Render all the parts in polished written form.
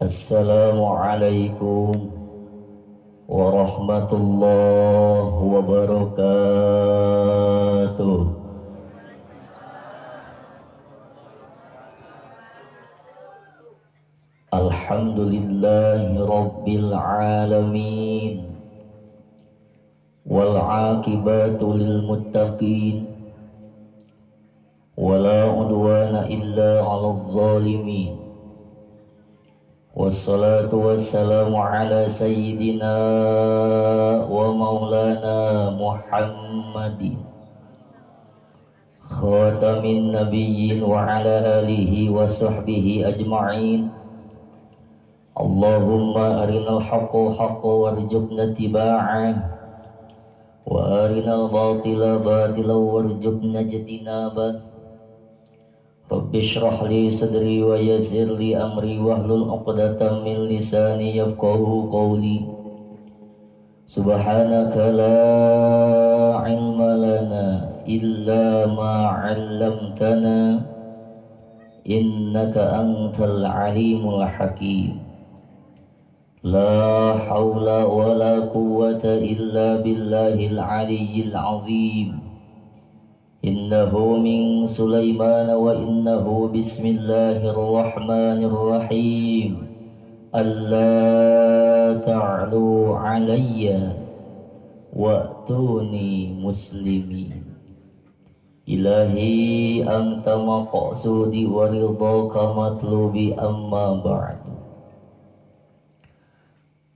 Assalamualaikum warahmatullahi wabarakatuh. Alhamdulillahi rabbil alamin, wal aqibatu lil muttaqin, wala udwana illa 'alal zalimin. Wassalatu wassalamu ala sayyidina wa maulana Muhammadin khatamin nabiyyin wa ala alihi wa sahbihi ajma'in. Allahumma arinal haqqa haqqa warzuqna tiba'ah wa arinal batila batila warzuqna jatinabah. Rabbi shrah li sadri wa yassir li amri wahlul 'uqdatam min lisani yafqahu qawli. Subhanaka la ilma lana illa ma 'allamtana innaka antal alimul hakim. La hawla wa la quwwata illa billahil aliyyil azim. Innahu min Sulaiman wa innahu bismillahirrahmanirrahim. Alla ta'lu alayya wa'tuni muslimin. Ilahi anta maqsudi wa ridhaka matlubi amma ba'du.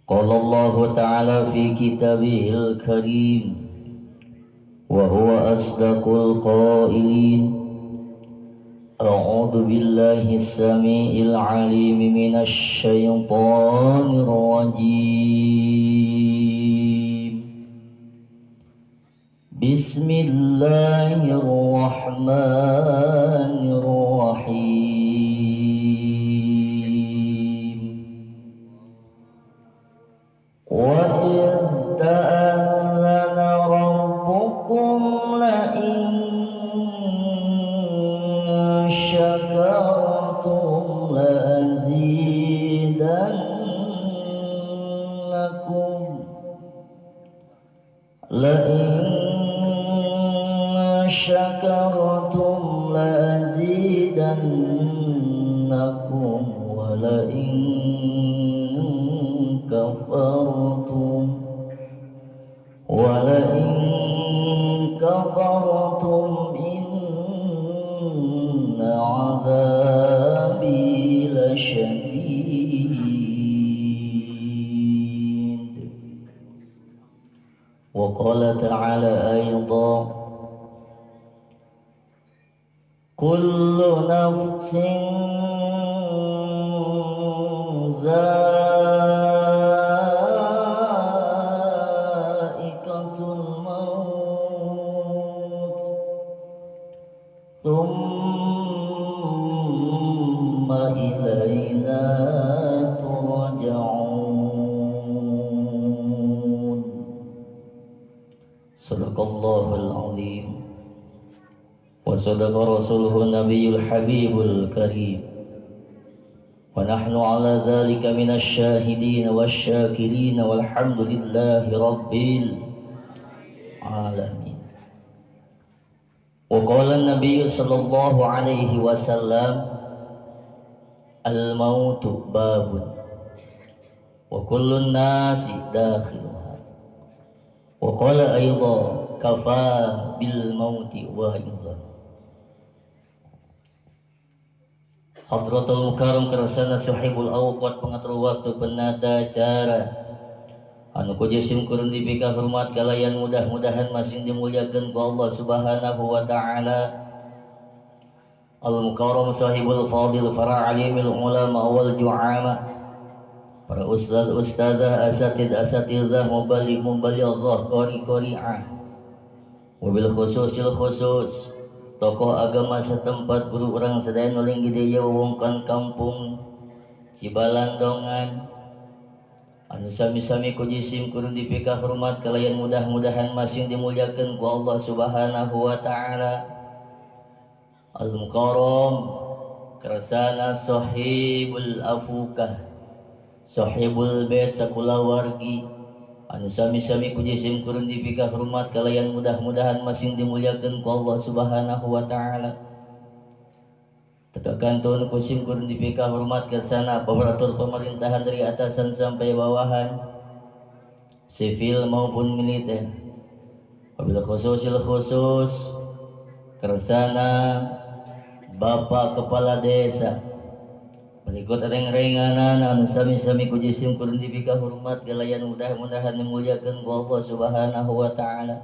Qala Allah ta'ala fi kitabihil karim wa huwa asdaqul qailin. A'udzu billahi as-sami'il 'alim minasy syaithanir rajim. Bismillahirrahmanirrahim. Wa idh ta'adzana rabbukum la in syakartum la azidannakum la in syakartum la azidannakum wa la in kafartum inna 'adzabi lasyadid. Wa qala ta'ala aydan, kullu nafsin thumma ilayna turja'un. Sadaqallahul azim wa sadaqa rasuluhun nabiyul habibul karim wa nahnu ala dhalika minasy syahidin wasyakirin walhamdulillahi rabbil alamin. Wa qala an-nabiy sallallahu alaihi wasallam, al-mautu babun wa kullun nasi dakhiluha. Wa qala aydan, kafa bil mauti wa'idhan. Hadratul mukarram kersana sahibul awqat, pengatur waktu penata cara anu kujisim kurun dibika hormat kalayan, mudah-mudahan masing dimuliakan ku Allah subhanahu wa ta'ala. Al-mukarram sahibul fadil fara' alimil ulama wal ju'ama, para ustaz ustazah asatidzah mubalighah qari-qari'ah, wabil khususil khusus tokoh agama setempat, guru orang sedaya nuling gede wewengkon kampung Cibalandongan anu sami-sami kujisim kurun dipika hormat kalayan, mudah-mudahan masing dimuliakan ku Allah subhanahu wa ta'ala. Al-mukarram kersana sahibul afukah, sahibul bait sakulawargi anu sami-sami ku jisim kurun dipika hormat kalayan mudah-mudahan masing dimuliakeun ku Allah Subhanahu wa taala. Tegakan tuan kusim kurun dipika hormat kersana aparatur pemerintahan dari atasan sampai bawahan, sivil maupun militer. Wabil khusus kersana Bapak Kepala Desa, berikut reng-renganan anu sami-sami ku jisim kurun dipika hormat kalayan mudah-mudahan dimuliakeun ku Allah Subhanahu wa taala.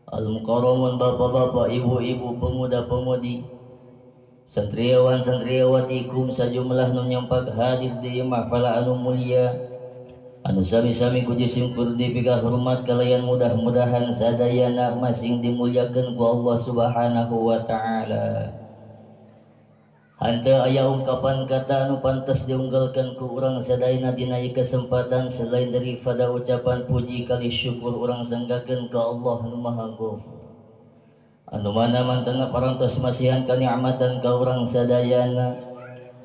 Al-mukarramun bapak-bapak, ibu-ibu, pemuda-pemudi, santriawan santriawati kum sajumlah nu nyampak hadir di mahfal anu mulia anu sami-sami ku jisim kurun dipika hormat kalayan mudah-mudahan sadayana masing dimuliakeun ku Allah Subhanahu wa taala. Henteu aya ungkapan kata anu pantas diunggalkan ku urang sadayana dina ieu kesempatan selain daripada ucapan puji kali syukur urang sanggakeun ka Allah nu Maha Ghafur. Anu mana mantana parantos masihan kanikmatan ka urang sadayana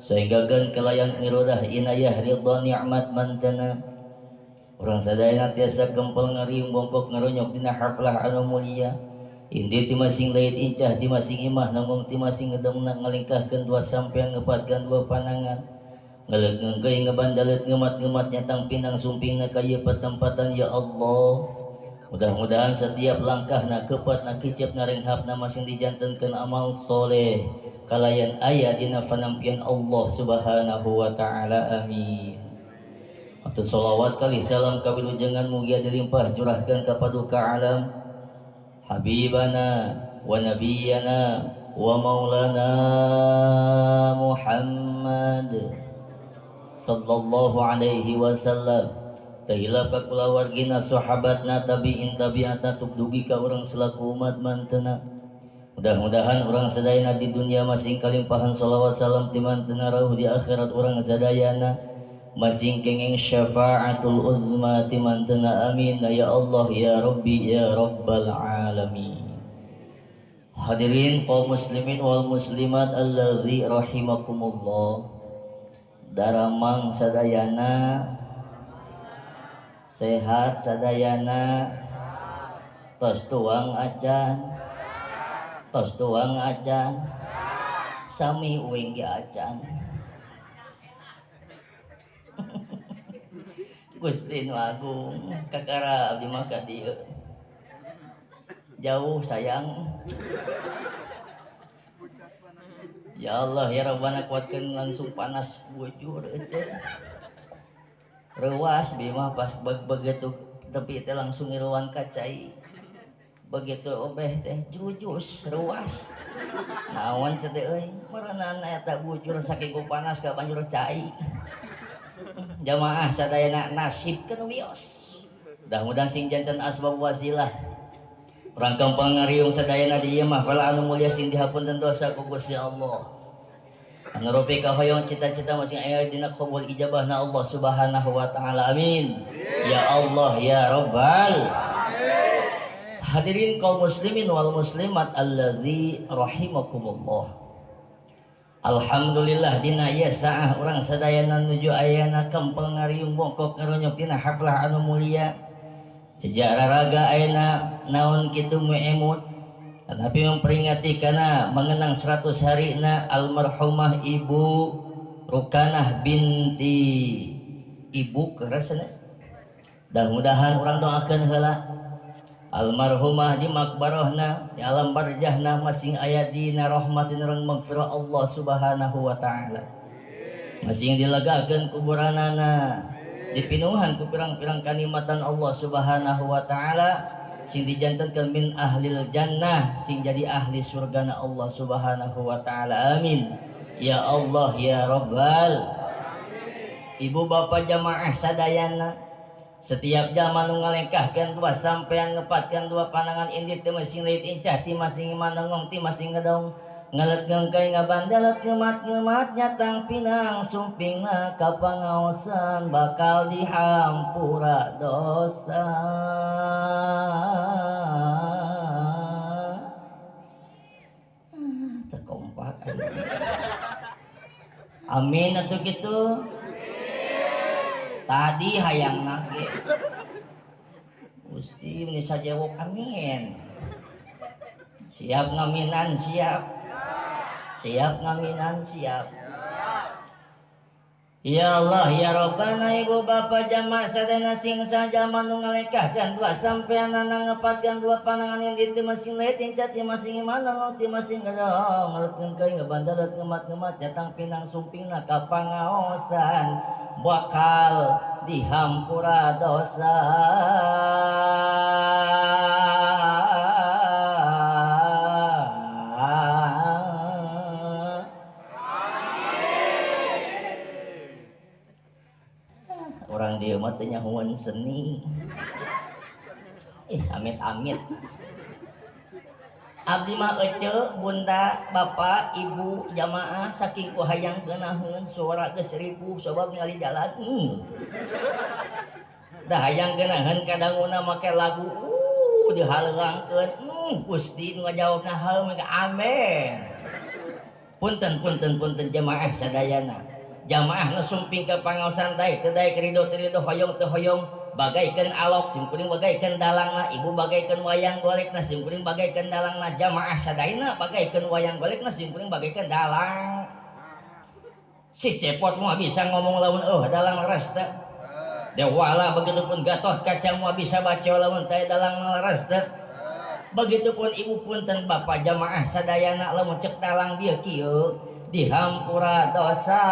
sehinggakeun kalayan irodah inayah ridha nikmat mantana urang sadayana tiasa kempel ngariung bongkok ngaronyok dina haflah anu mulia. Indi ti masing lain incah ti masing imah namun ti masing ngedengna ngalingkahkeun dua sampean ngepatkeun dua panangan ngaleuk ngeuy ngabandalet ngemat-ngemat nyatang pinang sumpingna ka ieu patempatan ya Allah. Mudah-mudahan setiap langkahna kepatna kicepna renghapna masing dijantenkeun amal soleh kalayan aya dina panampian Allah Subhanahu wa taala. Amin. Atau sholawat kali salam kawilujengan mugia dilimpah curahkan kepaduka alam Habibana wa Nabiyana wa Maulana Muhammad sallallahu alaihi wasallam. Tahila ka kulawargina sahabatna tabi'in tabi'atna tubdugi ka urang selaku umat mantena. Mudah-mudahan urang sadayana di dunia masing kalimpahan sholawat salam timantena rauh di akhirat urang sadayana masing kenging syafaatul uzma timantena. Amin ya Allah ya Rabbi ya Rabbal alamin. Hadirin kaum muslimin wal muslimat allazi rahimakumullah. Daramang sadayana sehat sadayana tos tuang acan tos tuang acan sami uing ge acan. Gusti nu agung kakara abdi mah ka dieu jauh sayang. Ya Allah ya Rabbana kuatkeun langsung panas bujur ece rewas bima pas begitu tepi teh langsung ngiruan kacai begitu obeh teh jujus rewas naon teh euy merenana eta bujur saking ku panas ka banjur cai. Jamaah sadayana nasibkeun wios. Mudah-mudahan sing janten asbab wasilah. Urang kampung ngariung sadayana di ieu mahfal anu mulia sing dihapunten dosa ku Gusti Allah. Anu rupi ka hoyong cita-cita masing aya dina qabul ijabahna Allah Subhanahu wa taala. Amin. Ya Allah ya Rabbal. Hadirin kaum muslimin wal muslimat allazi rahimakumullah. Alhamdulillah dina ieu saah urang sadayana nuju ayana kempel ngariung bongkok ngaronyok dina haflah anu mulia. Sejarah raga ayana naon kitu meemut tapi memperingati kana mengenang 100 harina almarhumah Ibu Rukanah binti Ibu kerasanes. Mudah-mudahan urang doakeun heula almarhumah di makbarohna di alam barjahna masing aya dina rahmatin rang magfirah Allah Subhanahu wa taala. Masing dilegakeun kuburanana dipinuhan ku pirang-pirang kanikmatan Allah Subhanahu wa taala sing dijantankeun min ahlil jannah sing jadi ahli surgana Allah Subhanahu wa taala. Amin ya Allah ya Rabbal. Ibu bapak jamaah sadayana setiap zaman nu ngalengkahkeun dua sampean ngepatkeun dua pandangan indit teu masing leuit incah ti masing manengong ti masing ngedong ngaleut ngengkay ngabandalet ngemat-ngemat nyatang pinang sumpingna ka pangaosan bakal dihampura dosa. Teu kompak. Amin atuh kitu. tadi hayang nage Gusti ini saja wok amin. Siap ngaminan siap. Siap ngaminan siap. Ya Allah ya Rabbana ibu bapa jamaah sadana sing saja manu ngalekahkan dua sampean ngepatkan dua panangan yang di masing letin cati masing mana ngoti masing kada ngalkeun kai ngabandalat ngemat-ngemat jatang pinang sumpingna ka pangaosan bakal dihampura dosa. Orang dia matanya huan seni amit-amit abdi mah ece bunda bapak ibu jamaah saking ku hayang geunaheun suara geus 1000 sabab ningali jalan dah hayang geunaheun kadanguna make lagu dihalengkeun Gusti nu ngajawabna heuh mah amin. Punten jamaah sadayana jamaah nasumping ke pangaosan teh teu daek ridho hoyong teu hoyong bagaikan alok simkuring bagaikan dalangna ibu bagaikan wayang golekna simkuring bagaikan dalangna jamaah sadaina bagaikan wayang golekna simkuring bagaikan dalang. Si cepot mah bisa ngomong lamun dalang leres teh dewala begitupun Gatot Kaca mah bisa baca lamun teh dalang leres teh begitupun ibu punten bapak jamaah sadayana lamun cek dalang bieu kieu dihampura dosa.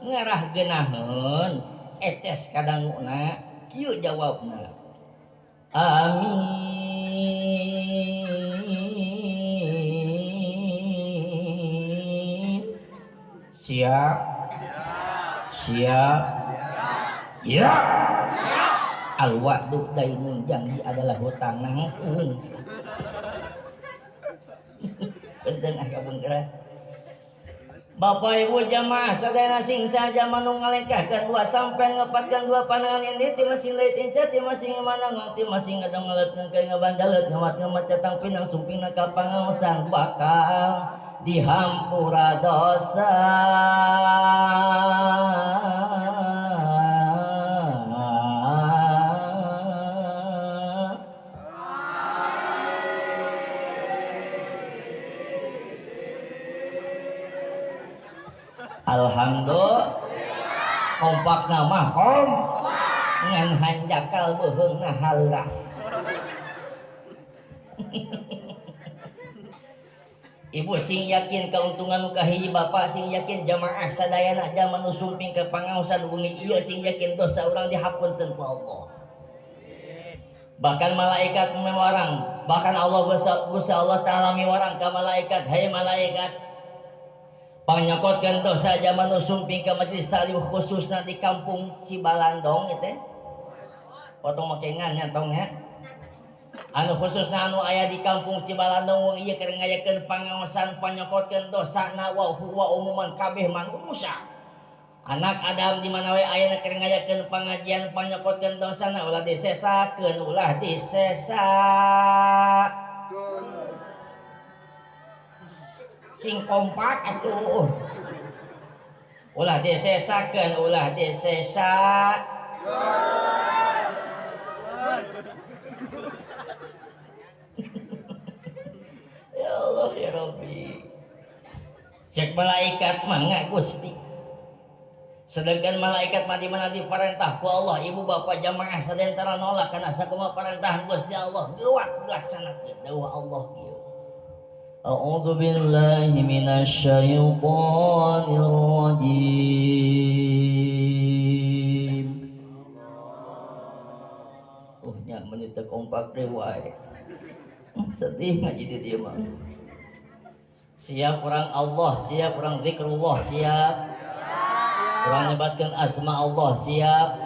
Ngarah geunaheun eces kadanguna kieu jawabna amin. Siap al-wa'du dainun, janji adalah hutang nangtung. Benten kabun gerak. Bapak ibu jamaah sadayana sing saja manu ngalengkahkan dua sampai ngepatkan dua pandangan ini ti masing leuit inca ti masing manang ti masing ngadong ngaleutkeun kai ngabandaleut ngemat-ngemat catang pinang sumpingna ka pangaosan bakal dihampura dosa. Alhamdulillah kompak nama ngan hanjakal beuheungna haleuras. Ibu sing yakin keuntungan kahiji bapak sing yakin jamaah sadayana jaman nu sumping ke pangaosan wengi ieu sing yakin dosa urang dihapunten ku Allah. Bahkan malaikat mewarang, bahkan Allah Gusti Allah taala miwarang ka malaikat, hai malaikat panyakotkan dosa zaman sumping ke majelis taklim khususnya di kampung Cibalandong itu potong makengan nyantongnya anu khususnya anu aya di kampung Cibalandong wong ieu keur ngayakeun pangaosan panyakotkan dosa na wa huwa umuman kabeh manusia anak Adam di mana we ayeuna keur ngayakeun pangajian panyakotkan dosa na ulah disesakeun ulah disesa sing kompak atuh ulah disesakeun ulah disesa. Ya Allah ya Rabbi cek malaikat mah Gusti sedangkan malaikat mah di mana diperintah ku Allah ibu bapak jamaah sadentara nolak kana sakumaha parantahan Gusti Allah geuwat dilaksanakeun dawuh Allah kieu. A'udzu billahi minasyaitonir rajim. Nya menit kompak deui wae. Sedih ngaji di dieu mah. Siap orang Allah, siap orang zikrullah, siap. Orang nyebatkeun asma Allah, siap.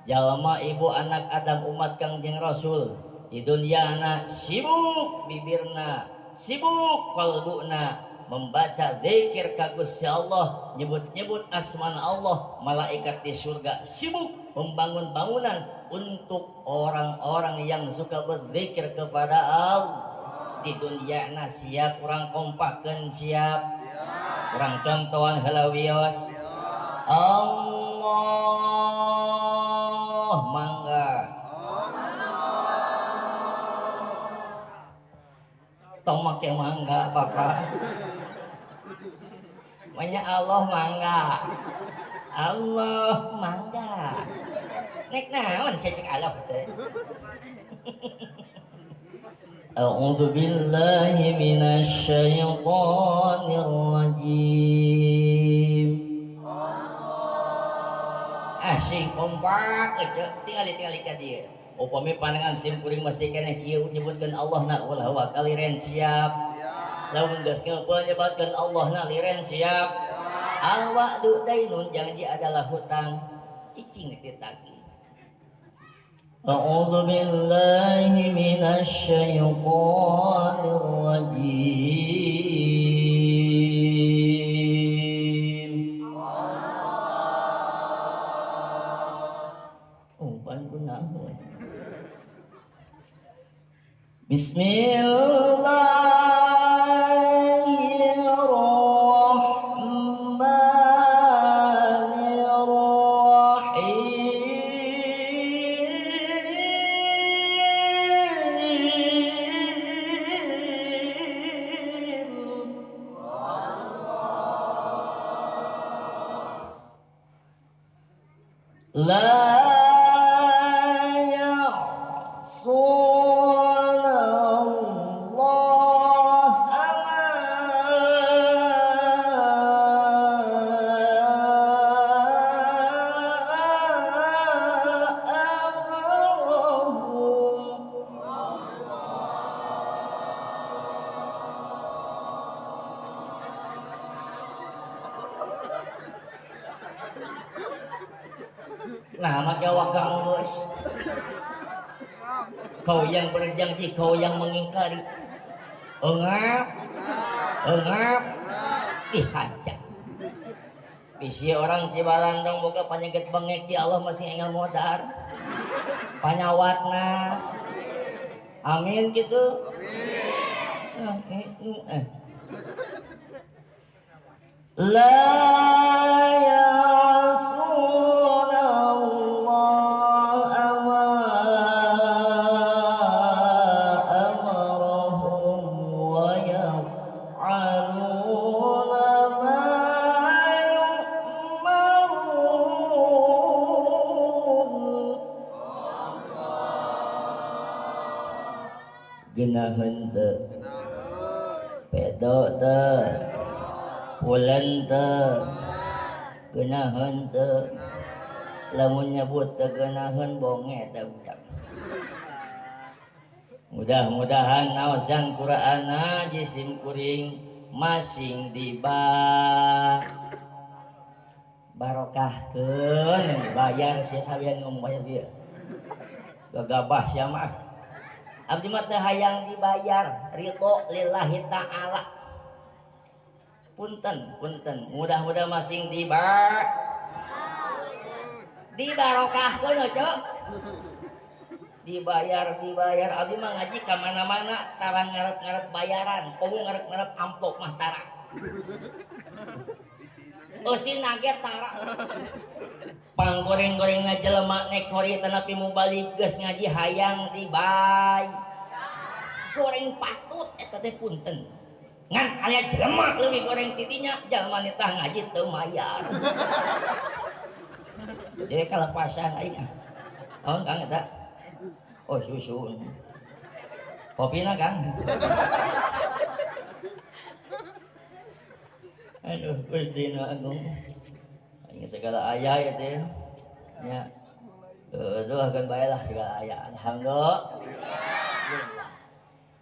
Jalma ibu anak Adam umat Kangjeng Rasul di dunia anak sibuk bibirna sibuk qalbuna membaca zikir ka Gusti Allah nyebut-nyebut asma Allah malaikat di surga sibuk membangun bangunan untuk orang-orang yang suka berzikir kepada Allah. di dunia siap kurang kompakeun siap kurang contohan heula wios Allah mangga tong make mangga Bapak banyak Allah mangga Allah mangga nek naon saya cek Allah teh A'udzu billahi minasy syaithanir rajim sing kompak tinggali ka dieu upami panangan sim kuring masih keneh kieu nyebutkeun Allah na ulah wa kaliren siap lamun geus nyebutkeun Allah na liren siap al wa'du dainun janji adalah hutang cicing ditagih A'udzu billahi minasy syaithanir rajim umpan kunaon La ya'suna Allah nah maka wakang bos kau yang berjanji kau yang mengingkari engap dihancam bisi orang Cibalandong boga penyakit bengek di Allah masih engel modar panyawatna amin gitu la yasuna Allah ma amarahum wa yaf'aluna ma yu'marun geunaheun teu pedo teu bulan teu geunaheun teu lamun nyebut teu geunaheun bonge teu budak mudah-mudahan naosan Qur'ana jisim kuring masing barokahkeun bayar sia sawian ngomong bayar dia gagabah sia mah abdi mah teu hayang dibayar ridho lillahi ta'ala punten mudah-mudahan masing dibarokahkeun cok dibayar abdi mah ngaji ka mana-mana tara ngarep-ngarep bayaran komo ngarep-ngarep amplop mah tara eusin nage tara panggoreng-gorengna jelema nek hori tanapi mubalik geus ngaji hayang dibay goreng patut eta teh punten ngan aya jelema leuwih goreng titinya jalma nitah ngaji teu mayar jadi kalepasan aing naon Kang eta oh susu kopina Kang aduh Gusti nu agung aing segala aya ya teh nya tuh akan baelah segala aya alhamdulillah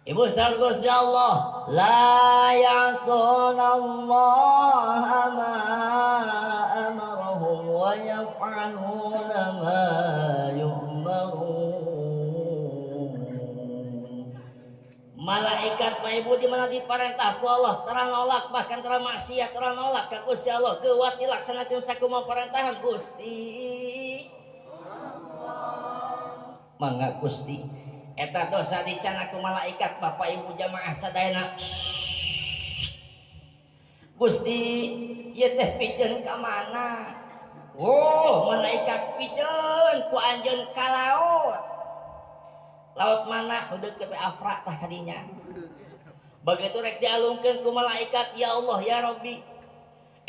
Ibu sargus ya Allah la ya'sunallaha ma amarahum wa yaf'aluna ma yu'marun malaikat Pak Ibu di mana diparentah ku Allah tara nolak bahkan tara maksiat tara nolak ka Gusti Allah geuwat dilaksanakeun sakumaha parantahan Gusti mangga Gusti eta dosa dicana ku malaikat Bapak Ibu jamaah sadayana. Gusti ieu teh piceun ka mana? Oh, malaikat piceun ku anjeun ka laut. Laut mana? Udah ke Afra tah kadinya. Begitu rek dialungkeun ku malaikat, ya Allah ya Rabbi.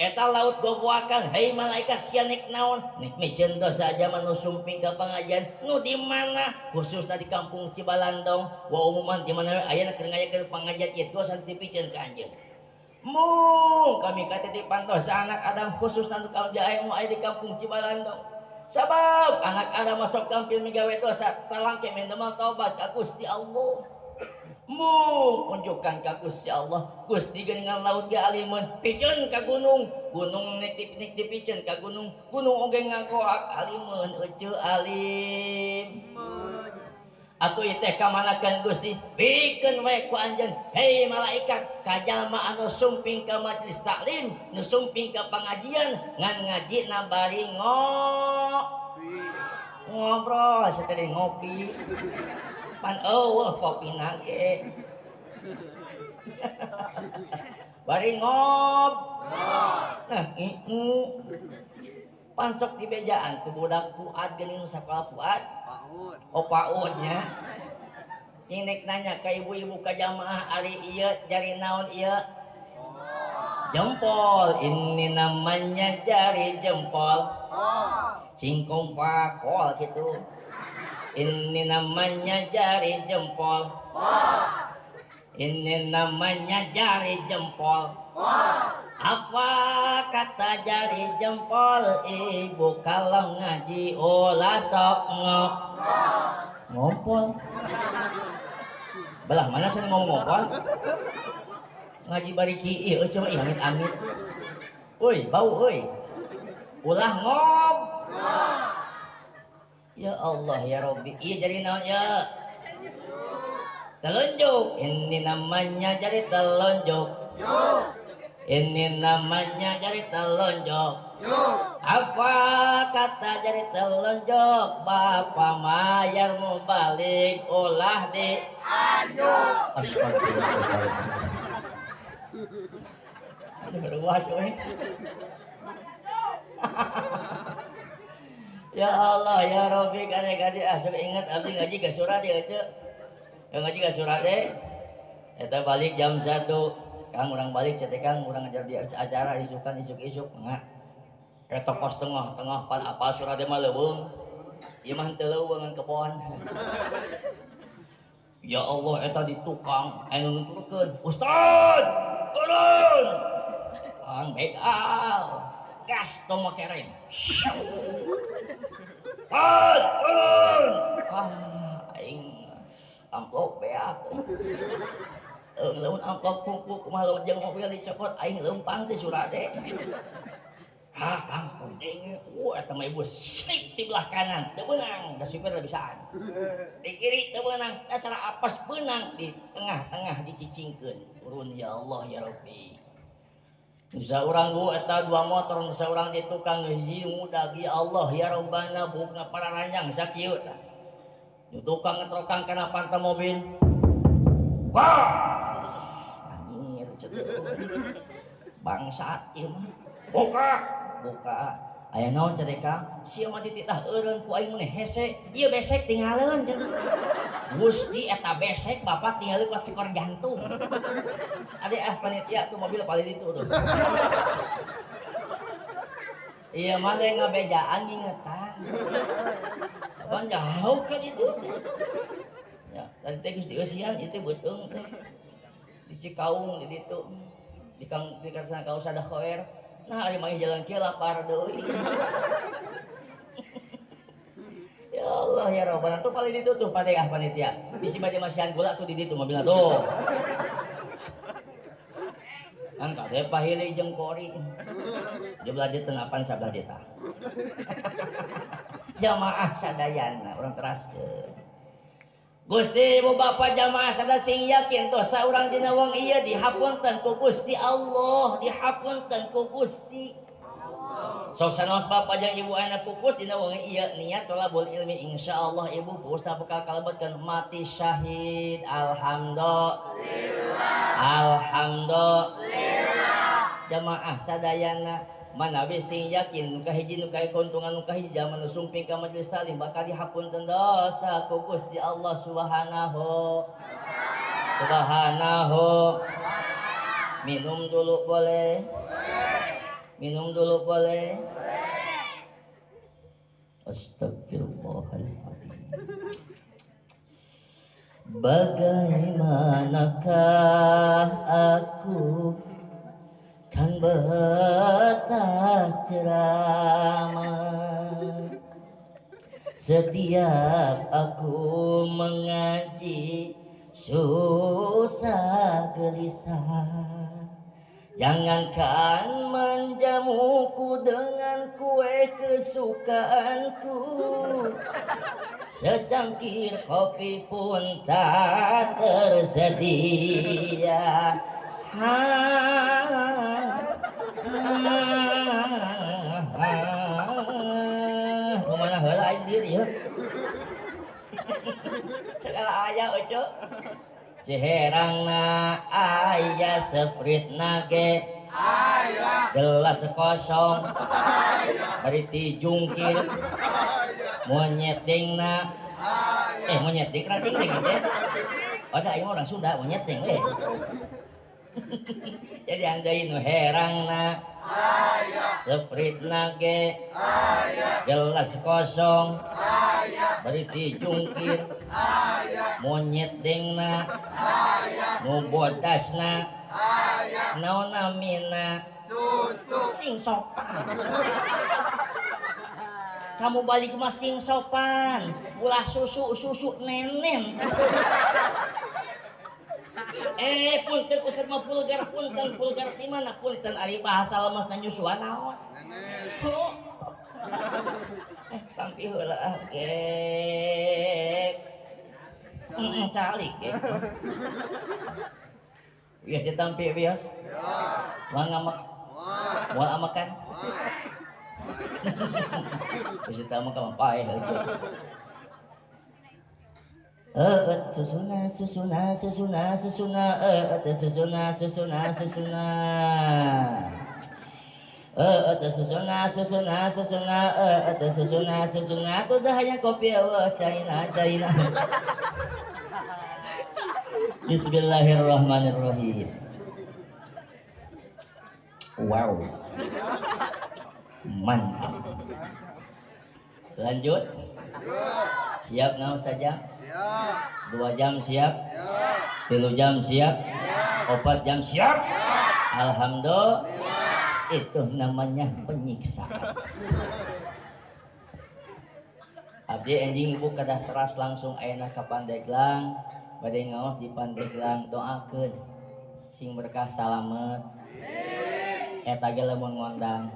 Eta laut gogoakan, hei malaikat sia nik naon? Nik miceun dosa aja manu sumping ka pangajian. Nu di mana? Khususna di kampung Cibalandong. Wa umuman di mana ayeuna keur ngayakeun pangajian ieu dosa dipiceun ka anjeun. Mung kami katitipan dosa anak Adam khususna nu kaum jae mu aya di kampung Cibalandong. Sabab anak Adam masuk kampil migawe dosa talangke mendemal taubat ka Gusti Allah. Mu unjukkan ka Gusti Allah. Gusti geuningan laut ge alimun piceun ka gunung, gunung nik dipiceun ka gunung, gunung oge ngagoak alimun euceu alim. Atuh ieu teh kamanakeun Gusti bikeun we ku anjeun, hei malaikat ka jalma anu sumping ka majelis taklim, nu sumping ka pangajian ngan ngajina bari ngobrol sateuing ngopi. Pan eueuh kopina ge. Bari ngob. Nah, pan sok dibejaan tu budak Fuad geuning sakola Fuad. Oh PAUD-nya. Cing nanya ka ibu-ibu ka jamaah ari ieu jari naon ieu? Jempol. Ini namanya jari jempol. Singkong pakol gitu. Ini namanya jari jempol. Ini namanya jari jempol. Apa kata jari jempol? Ibu kalau ngaji ulah sok ngompol. Belah mana saya ngomong ngompol? Ngaji bari kieu coba ieu amit-amit. Euy, bau euy. Ulah ngob. Ya Allah ya Rabbi. Ieu jadi naon ya? Telunjuk. Ini namanya jari telunjuk. Ini namanya jari telunjuk. Apa kata jari telunjuk? Bapak mayar mau balik ulah di anjuk. Astagfirullahaladzim. Aduh luas we. Ya Allah ya Rabbi kadek-kadek asal ingat abdi ngaji ka surade aja. Ngaji ka surade eta balik jam 1. Kang urang balik cete Kang urang ngajar di acara isukan isuk-isuk enggak. Eta pas tengah-tengah pan apal surade mah leuweung. Ieu mah teu leuweung ngan kebon. Ya Allah eta di tukang anu nuturkeun. Ustaz, turun. Kang begal. Gas tong make rem. Turun. Aing amplop beak. Lamun amplop kungku kumaha lamun jeung mobil dicopot aing leumpang teh surade. Kang penting. Eta mah ibu slip di belah kanan, teu beunang, da supir bisaan. Di kiri teu beunang, dasar apes beunang di tengah-tengah dicicingkeun. Turun ya Allah ya Rabbi. Nusa urang bu eta 2 motor nusa urang di tukang hiji mudag ya Allah ya Rabbana bukna para ranjang sakieu tah. Nu tukang ngetrokang kana panta mobil. Wah! Anjir ceuk. Bangsat ieu mah. Buka. Aya naon cenah Kang? Sia mah dititah eureun ku aing mah hese. Ieu besek tinggaleuan cenah. Gusti eta besek bapak tinggalin kuat skor jantung. Ade panitia tuh mobil paling itu tuh. Iya mana yang ngabejaan ngingetan. Abang jauh ke itu teh. Ya, tadi teh geus dieusian itu beuteung teh. Di Cikaung di ditu. Di sana kau sada khoer. Nah ari mah jalan kieu lapar deui. Ya Allah ya Rabbana tuh paling itu tuh pada panitia. Bisi bade masihan gula tuh di ditu mobilna tuh. Kan kade pahili jeung kori. Jumlah di tengapan sabelah dia tah. Jamaah sadayana urang teraskeun. Gusti ibu bapak jamaah sada sing yakin dosa urang dina wong ieu dihapunten ku Gusti Allah, dihapunten ku Gusti Allah. Sok sanos bapak jeung ibu anak pupus dina wengi ieu niat tolabul ilmi insyaallah ibu pupus bakal kalebetkeun mati syahid. Alhamdulillah. Jamaah sadayana manawi sing yakin nu kahiji nu kae keuntungan nu kahiji zaman nu sumping ka majelis taklim bakal dihapunten dosa ku Gusti Allah subhanahu. Minum dulu boleh? Minum dulu boleh? Astagfirullahaladzim. Bagaimanakah aku kan betah ceramah setiap aku mengaji susah gelisah. Jangankan menjamuku dengan kue kesukaanku, secangkir kopi pun tak tersedia. Kemana heula aing diri ya? Segala aya ojo. Ceherangna aya sepritna ge aya gelas kosong bari ti jungkir monyet dingna monyet ding rating ding teh ada ieu orang Sunda monyet ding we jadi anggeun nu herangna aya sepritna ge aya gelas kosong aya bari ti jungkir aya monyet dingna aya nu bodasna aya naon namina susu sing sopan. Kamu balik mah sing sopan ulah susu nenen. Punten usah mah vulgar di mana punten ari bahasa lemesna nyusuan naon sampai heula gek calik gek wias ditampi wias moal ngamak moal amakan geus eta mah ka paeh aja susuna tuh dah hanya kopi China. Bismillahirrahmanirrahim. Wow, mantap. Lanjut. Siap naon saja? Siap. 2 jam siap? Siap. 3 jam siap? Siap. 4 jam siap? Siap. Alhamdulillah. Itu namanya penyiksaan. Abdi enjing ibu kadah teras langsung ayeuna ka Pandeglang, bade ngaos di Pandeglang doakeun sing berkah salamet. Eta ge lamun ngondang.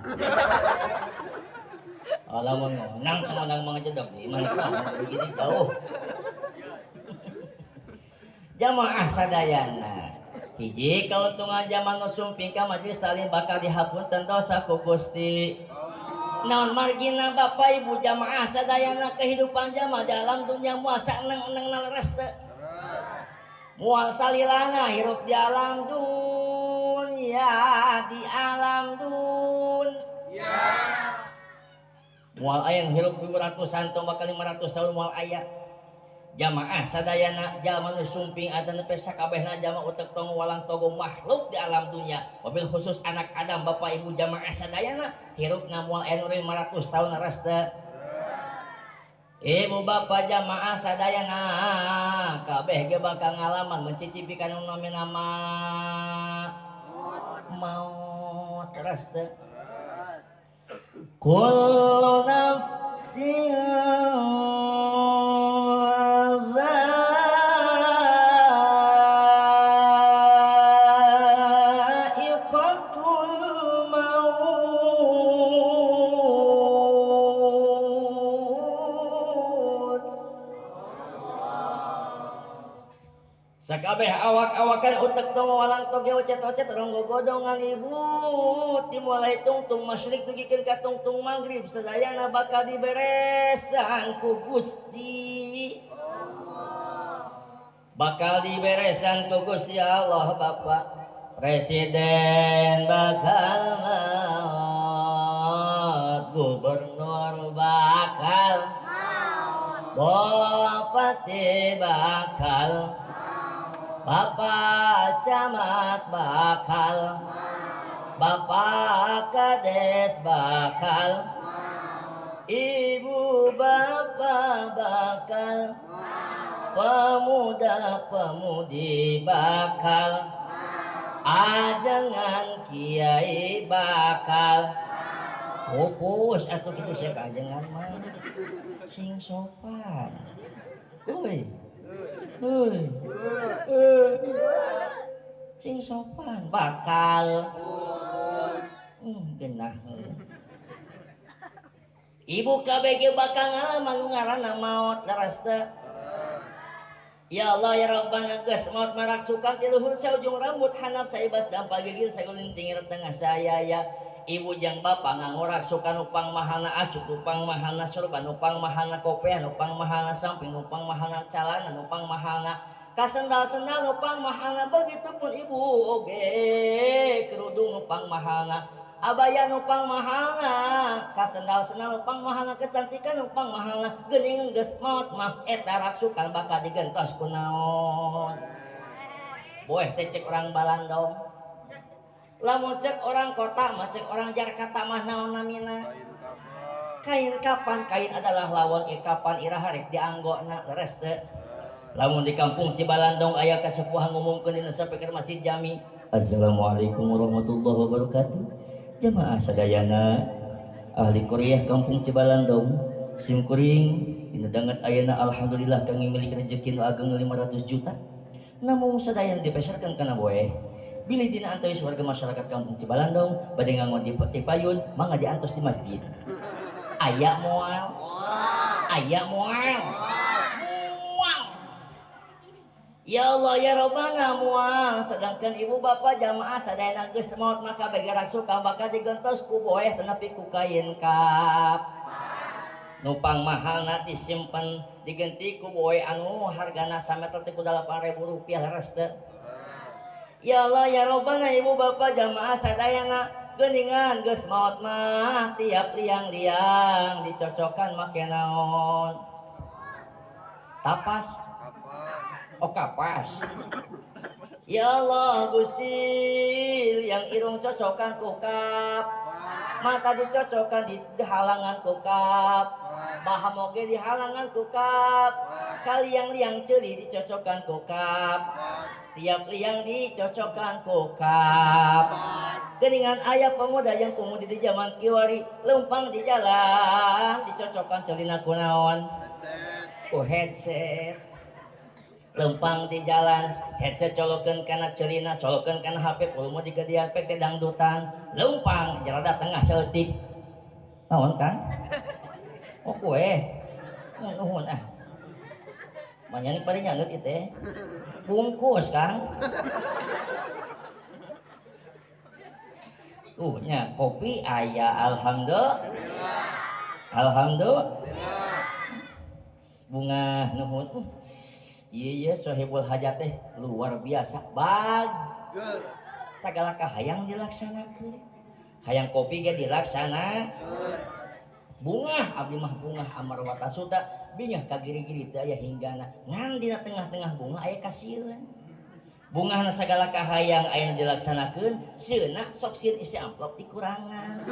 Lamun ngondang mah jedog di mana ka gini jauh. Jamaah sadayana hiji kauntungan zaman nu sumping ka majelis taklim bakal dihapunten dosa ku Gusti. Naon margina Bapak Ibu jamaah sadayana kehidupan jamaah dalam dunia moal saeneng-enengna leres teu. Moal salilana hirup di alam dunia, di alam dunia. Moal aya hirup 200-an tahun bakal 500 tahun moal aya. Jamaah sadayana jalma nu sumping ada nepi sakabehna jalma utek tong walang togo makhluk di alam dunia mobil khusus anak Adam Bapak Ibu jamaah sadayana hirupna moal anu 500 tahun leres teu. Ibu bapak jamaah sadayana kabeh ge bakal ngalaman mencicipi kana namina maut leres teu. Kullu nafsin dha'iqatul maut. sakabeh awak-awakan utek tong walang toge ocet-ocet orang gogodongan ibu dimulai tungtung masyrik dugikeun ka tungtung maghrib sadayana bakal diberesan ku Gusti bakal diberesan ku Gusti Allah Bapak presiden bakal maut gubernur bakal bupati bakal Bapak camat bakal Bapak kades bakal Ibu bapak bakal pemuda pemudi bakal ajengan kiai bakal pupus atuh kitu sia ajengan mah sing sopan euy sing sopan bakal genah ibu KBG bakal ngalaman ngaranna maut laras teh ya Allah ya Rabbana geus maut marak sukan ti luhur saujung rambut hanap saibas dampal gigil sagulin cingir tengah saya ya ibu jang bapak ngangorak sukan upang mahana acuk upang mahana sorban upang mahana kopiah upang mahana samping upang mahana calana upang mahana kasendal-sendal upang mahana begitupun ibu oge kerudung upang mahana abaya upang mahana kasendal-sendal upang mahana kecantikan upang mahana geuning geus maot mah eta raksukan bakal digentos ku naon boeh teh cek orang Balandong lamun cek orang kota mah cek orang Jakarta mah naon namina kain kapan kain adalah lawan kapan iraha rek dianggona leres teh lamun di kampung Cibalandong aya kasepuhan ngumumkeun dina sampai ke Masjid Jami Assalamualaikum warahmatullahi wabarakatuh jamaah sadayana ahli Korea kampung Cibalandong simkuring dina dangat ayeuna alhamdulillah kami milik rezeki nu ageng 500 juta namun sadayana dipeserkeun kana boe bilih dina antawis warga masyarakat kampung Cibalandong bade ngangon di payun mangga diantos di masjid aya moal ya Allah ya Rabbana mual sedangkan ibu bapak jamaah sadayana geus maot maka bagi raksuka bakal digentos ku boeh tenepi ku kain kap nupang mahalna disimpen digenti ku boeh anu hargana sameter teh ku 8.000 rupiah leres teh ya Allah ya Rabbana ibu bapak jamaah sadayana geuningan geus maot mah tiap liang-liang dicocokan make naon tapas oh kapas ya Allah Gusti yang irung cocokan ku kap mata dicocokkan di halangan ku kap baham oge di halangan ku kap kaliang-liang ceuli dicocokkan ku kap tiap liang dicocokkan ku kap geuningan aya pemuda yang pemudi di zaman kiwari lempang di jalan dicocokkan ceulina ku naon ku headset lempang di jalan headset colokeun kana ceulina colokeun kana HP puluh digadian pek teh dangdutan lempang jarada tengah seutik naon kan oh kue nuhun manyani pari nyangeut ieu teh bungkus Kang nya kopi aya alhamdulillah bunga nuhun iya sohibul hajat teh luar biasa bagus segala kahayang dilaksanakan hayang kopi ge dilaksana bunga abdi mah bunga amar watasuta bingah ka giri-giri teh aya hinggana ngan dina tengah-tengah bunga aya kasieulan bungahna sagala kahayang aya dilaksanakeun sieuna sok sieun isi amplop dikurangan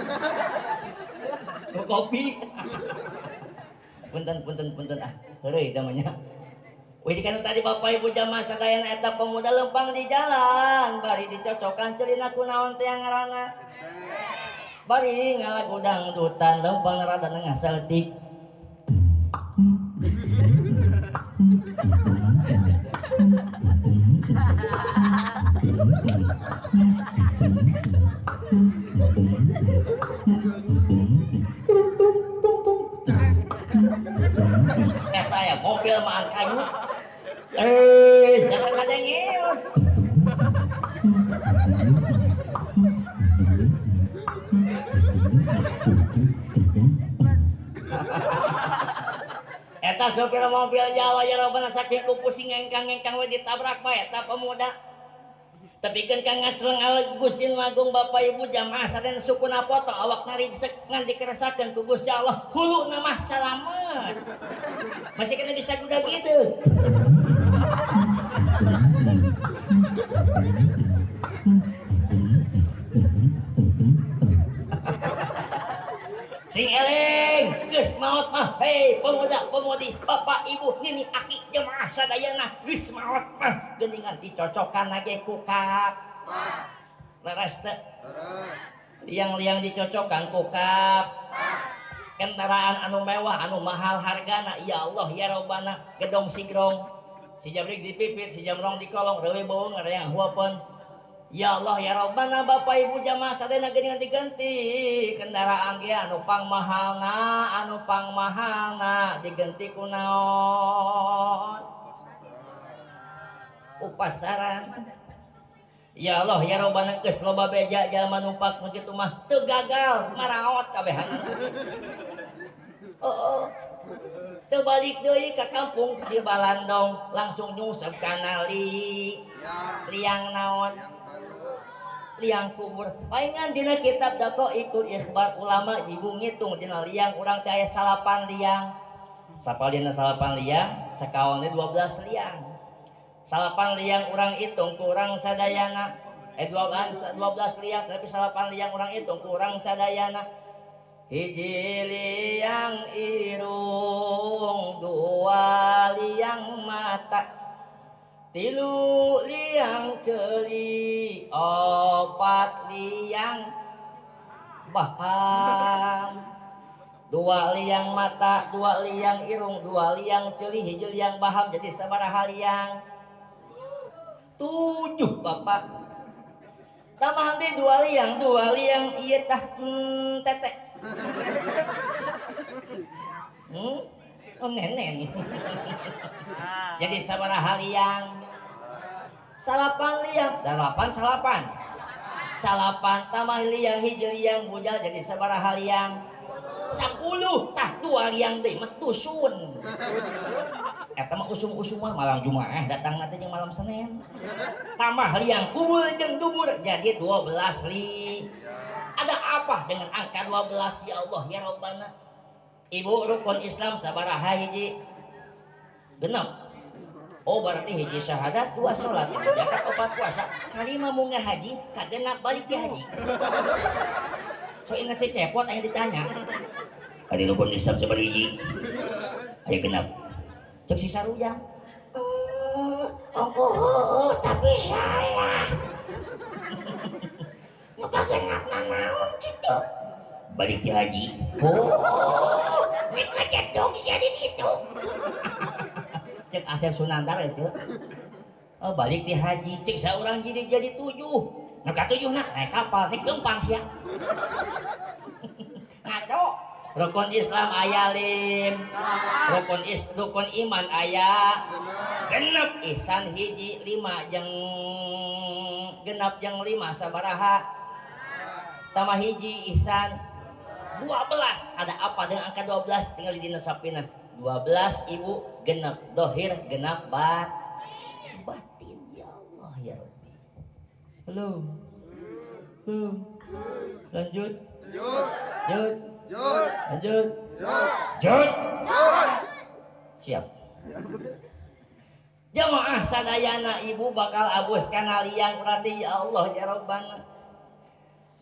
kopi punten heureuy damanya wih kan tadi bapak ibu jamaah sadayana eta pemuda lempang di jalan bari dicocokkan ceulina ku naon teh ngaranna bari ngalagu dangdutan lempang rada nengah saeutik eta ya mobil mah kayu jangan ada ngeut. Eta sopir mobil Jawa ya robana saking ku pusing engkang-engkang we ditabrak bae eta pemuda. Tapi kan kang ngacleng Gustin Agung Bapak Ibu jamaah sadayana sukuna potong awak nari ngan dikeresakeun ku Gusti Allah huluna mah salamet. Masih kena bisa kuda gitu. Sing eling geus maot mah hei pemuda pemudi bapak ibu nini aki jemaah sadayana geus maot mah geuningan dicocokan lagi ku kap leres teh liang-liang dicocokan ku kap kendaraan anu mewah anu mahal hargana ya Allah ya Rabbana gedong sigrong si jabrik dipipit si jamrong dikolong rewe beueung ngareang huapeun. Ya Allah ya Rabbana Bapak Ibu jamaah sadayana geuningan diganti kendaraan ge anu pangmahalna diganti ku naon upasaran. Ya Allah ya Rabbana geus loba beja jalma numpak nu kitu mah teu gagal maraot kabehan. Teu balik deui ka kampung Cibalandong langsung nyungsep kana liang naon liang kubur palingan dina kitab dako ikut ikhbar ulama ibu ngitung dina liang urang teh aya 8 liang sapal dina 8 liang sakawannya 12 liang 8 liang urang hitung kurang sadayana 12 liang tapi 8 liang urang hitung kurang sadayana hiji liang irung 2 liang mata 3 liang ceuli 4 liang bahang 2 liang mata 2 liang irung 2 liang ceuli hiji liang baham jadi sabaraha liang 7 Bapak tambahan deh 2 liang ieu tah tete nenen jadi sabaraha liang 8 liang 8 tambah liang hiji liang bujal jadi sabaraha liang 10 tah 2 liang deui mah tusun eta mah usum-usum malam Jumaah datang nanti jeung malam Senin tambah liang kubur jeung dubur jadi 12 li ada apa dengan angka 12 ya Allah ya Rabbana ibu rukun Islam sabaraha hiji genep. Oh berarti hiji syahadat 2 salat zakat 4 puasa kalima munggah haji kagenap balik di haji. So ingat si cepot yang ditanya ada rukun Islam sabaraha hiji aya genap cek si sarujang tapi salah nu kagenapna naon kitu balik di haji mika jadong jadi gitu cek Asep Sunandar ya cek balik di haji cek seorang jadi 7 nah ka 7 naik kapal naik gempang sia ngaco rukun Islam aya 5 rukun iman aya genep ihsan hiji 5 jeung genep jeung 5 sabaraha tambah hiji ihsan 12 ada apa dengan angka 12 tinggal di dina sapina 12 ibu genap dohir genap batin ya Allah ya Rabbi. Halo lanjut lanjut siap jamaah sadayana ibu bakal abus kana liang berarti ya Allah ya Rabbana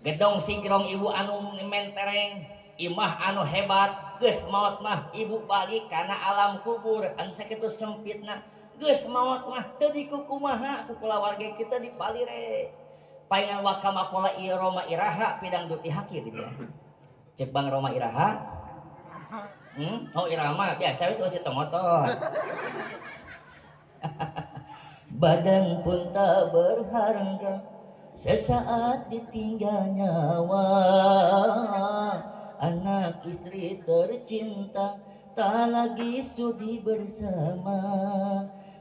gedong sigrong ibu anu mentereng imah anu hebat geus maot mah ibu balik kana alam kubur anu sakitu sempitna geus maot mah teu dikukumaha ku kulawarga kita dipalire paingan wakamakola Roma Iraha pidang duti haki gitu ya cek Bang Roma Iraha oh Iraha mah biasa itu si motor badan pun tak berharga sesaat ditinggal nyawa anak istri tercinta tak lagi sudi bersama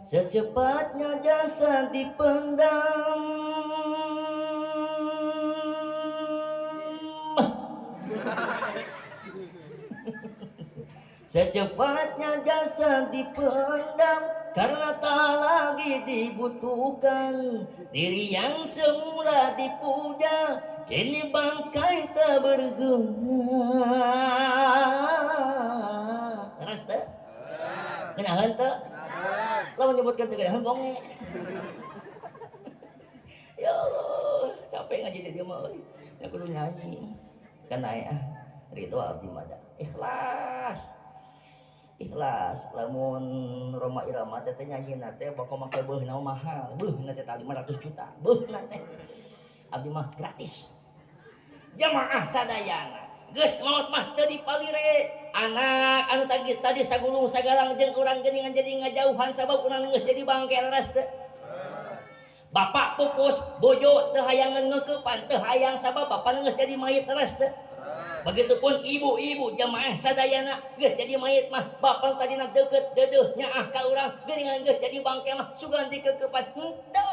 secepatnya jasad dipendam. Secepatnya jasad dipendam karena tak lagi dibutuhkan. Diri yang semula dipuja kini bangkai tak berguna. Terus tak? Kenahan tak? Lo menyebutkan kenahan bonge. Ya Allah, capek ngaji dia mah. Ya kudu nyanyi. Karena ya ridho abdi mada. Ikhlas lamun Roma Irama teh nyanyina teh bakal make beunna mahal. Beunna teh 500 juta. Beunna teh abdi mah gratis. Jamaah sadayana geus maot mah teu dipalire. Anak anu tadi sagulung sagalang jeung urang geuningan jadi ngajauhan sabab urang geus jadi bangke leres teh. Bapak pupus bojo teu hayang ngeukepan teu hayang sabab bapak geus jadi mayit leres teh. Begitupun ibu-ibu jamaah sadayana geus jadi mayit mah bapak tadina deukeut deudeuh nyaah ka urang geuningan geus jadi bangke mah sugan dikekepan henteu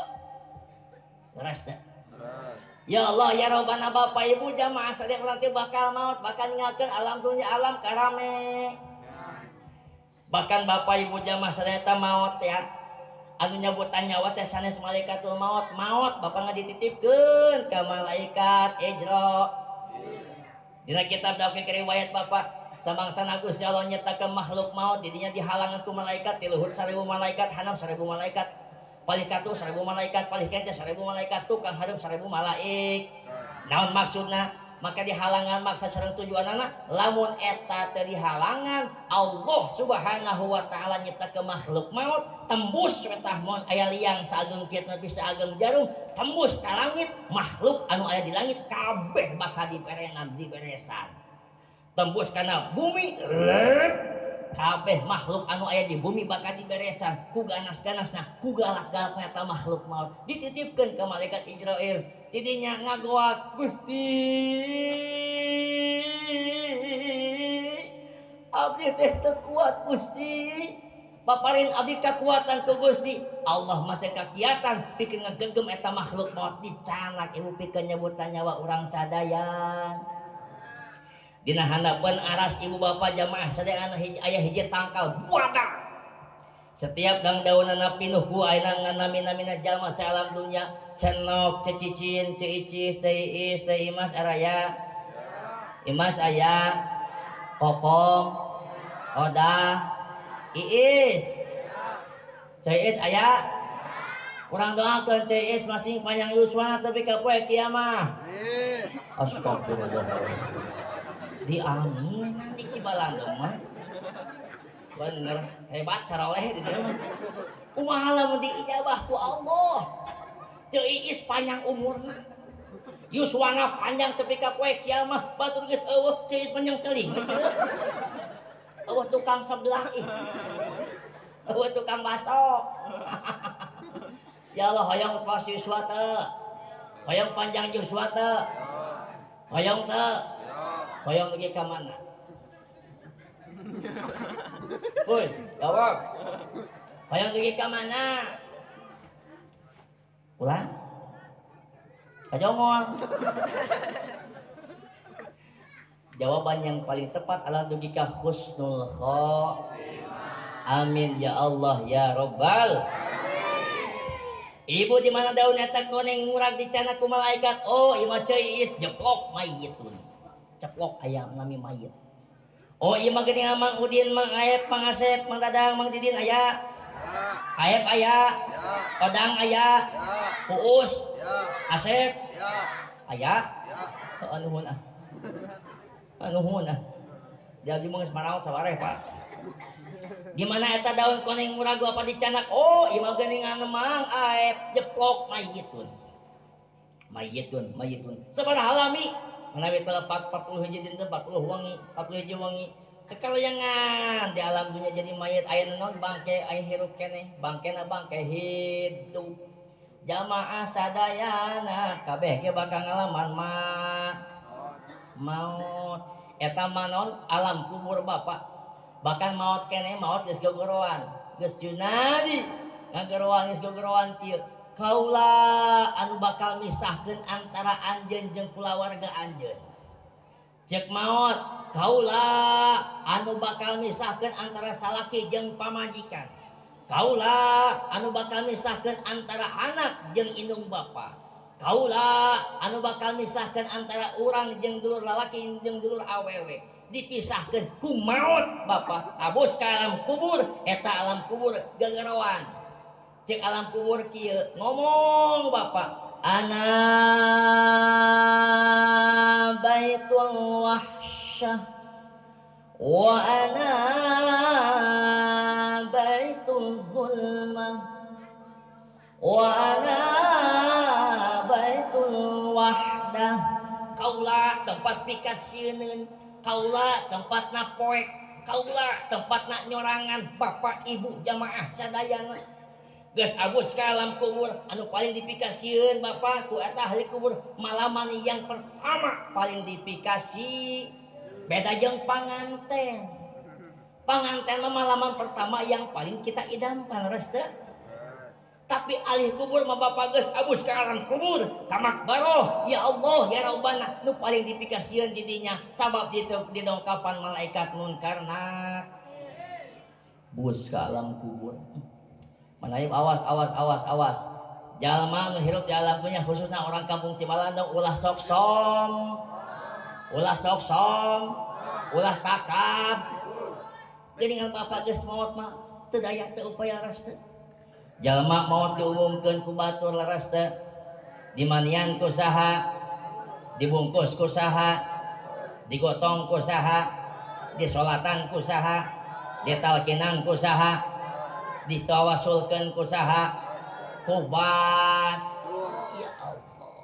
leres teh. Ya Allah ya Rabbana bapak ibu jamaah sadaya urang teh bakal maot bakal ninggalkeun alam dunya alam karame. Bahkan bapak ibu jamaah sadaya teh maot ya anu nyabutan nyawa teh sanes malaikatul maut bapak ngadititipkeun ka malaikat Ijra. Dina kitab dakwah riwayat bapak samangsana Gusti Allah nyetakeun makhluk maut didinya dihalangan ku malaikat ti luhur 1000 malaikat hanap 1000 malaikat palih katu 1000 malaikat palih kente 1000 malaikat tukang harup 1000 malaik. Naon maksudna? Maka dihalangan maksa sareng tujuanana lamun eta teu dihalangan Allah Subhanahu wa taala nyiptakeun makhluk maut tembus eta mun aya liang saageng kieu nepi saageng jarum tembus ka langit makhluk anu aya di langit kabeh bakal diperengan diberesan tembus kana bumi kabeh makhluk anu aya di bumi bakal diberesan ku ganas-ganasna ku galak-galakna eta makhluk maut dititipkeun ka malaikat Israil tidinya ngagoak Gusti abdi teh teu kuat Gusti paparin abdi kakuatan ku Gusti Allah masih kakiatan pikeun ngagegem eta makhluk maut dicanak ibu pikeun nyebutan nyawa urang sadayan. Dina handapeun aras ibu bapak jamaah sadaya aya hiji tangkal buada. Setiap dang daunana pinuh ku ayeuna nganami-namina jalma salam dunya cenok cecicin ceicih teh iis teh imas araya. Imas aya kokong odah iis. Ceis aya urang doakeun ceis masing panjang yuswana tapi ka poe kiamah. Astagfirullah. Diamin nanti si Balanda mah bener hebat saroleh di dieu kumaha lamun diijabah ku Allah teu iis panjang umurna yuswana panjang tepi ka poe kiamah batur geus eueuh ceis panjang celing eueuh tukang sebelah eueuh tukang baso ya Allah hoyong pas yuswa teu hoyong panjang yuswa teu hoyong teu hoyong lagi ke mana? Woi, jawab. Hoyong lagi ke mana? Pulang? Kajongol. Jawaban yang paling tepat adalah dugi ka husnul khotimah. Amin ya Allah ya Rabbal. Ibu di mana daunnya teh koneng murag dicana ku malaikat. Oh, imah ceis jeplok mayitun. Ceplok ayam nami mayit. Oh iya mah geuning Mang Udin, Mang Aep, Mang Asep, Mang Dadang, Mang Didin aya. Aep aya. Odang aya. Uus. Asep. Aya. Anuhun ah. Anuhun ah. Jadi mah geus maraos sabareh Pak. Di mana eta daun koneng muragu apa dicanak? Oh iya mah geuning Mang Aep jeplok mayitun. Mayitun. Sabaraha lami? Menawi telepat 40 hiji dinten 40 wangi 40 hiji wangi kekalayangan di alam dunia jadi mayit aya naon bangke aya hirup keneh bangkena bangke hidup jamaah sadayana kabeh ge bakal ngalaman maut eta manon alam kubur bapak bahkan maut keneh maut geus gogoroan geus junadi ngageroan geus geroan kieu kaula anu bakal misahkeun antara anjeun jeung kulawarga anjeun cek maot kaula anu bakal misahkeun antara salaki jeung pamajikan kaula anu bakal misahkeun antara anak jeung indung bapa kaula anu bakal misahkeun antara urang jeung dulur lalaki jeung dulur awewe dipisahkeun ku maut bapa abus ka alam kubur eta alam kubur gegeroan cek alam kubur kieu ngomong bapa ana baitul wahsyah wa ana baitul zulmah wa ana baitul wahdah kaula tempat pikasieun kaula tempatna poek kaula tempatna nyorangan bapak ibu jamaah sadayana geus abus ka alam kubur anu paling dipikasieun bapak ku eta ahli kubur malaman yang pertama paling dipikasi beda jeung panganten mah malaman pertama yang paling kita idamkan resta tapi ahli kubur mah bapak geus abus ka alam kubur ka makbaroh ya Allah ya Rabbana nu paling dipikasieun di dinya sabab didongkapan malaikat munkar bus ka alam kubur Manayib awas jalma nu hirup di alam punya khususnya orang kampung Cibalandong ulah sok som ulah takab jadi ngan bapak geus maot mah teu daya teu upaya rasta jalma maot diumumkeun ku batur laras teh dimanian ku saha dibungkus ku saha digotong ku saha disolatan ku saha ditalkinan ku saha ditawasulkeun ku saha kubat ya Allah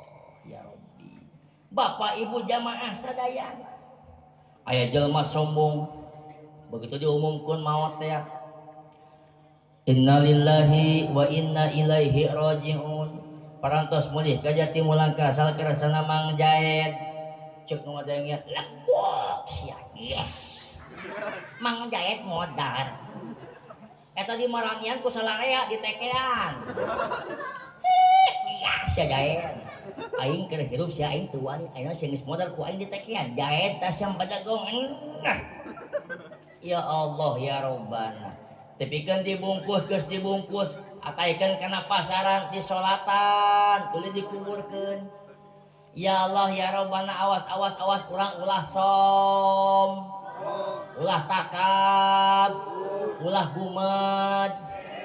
ya Rabbi bapak ibu jamaah sadayana aya jelema sombong begitu diumumkeun maot teh innalillahi wa inna ilaihi rajiun parantos mulih ka jati mulangka salkerasana Mang Jaed cek nu ngadengnya lekok sia yes Mang Jaed modar eta di Marangian ku salarea di tekean ya sia Jaed aing keur hirup sia aing teu wani ayeuna sia geus modal ku aing di tekean Jaed tasam badagong ya Allah ya Rabbana tepikeun dibungkus geus dibungkus ataikeun kana pasaran disolatan tuluy dikuburkeun ya Allah ya Rabbana awas urang ulah som ulah takab ulah gumed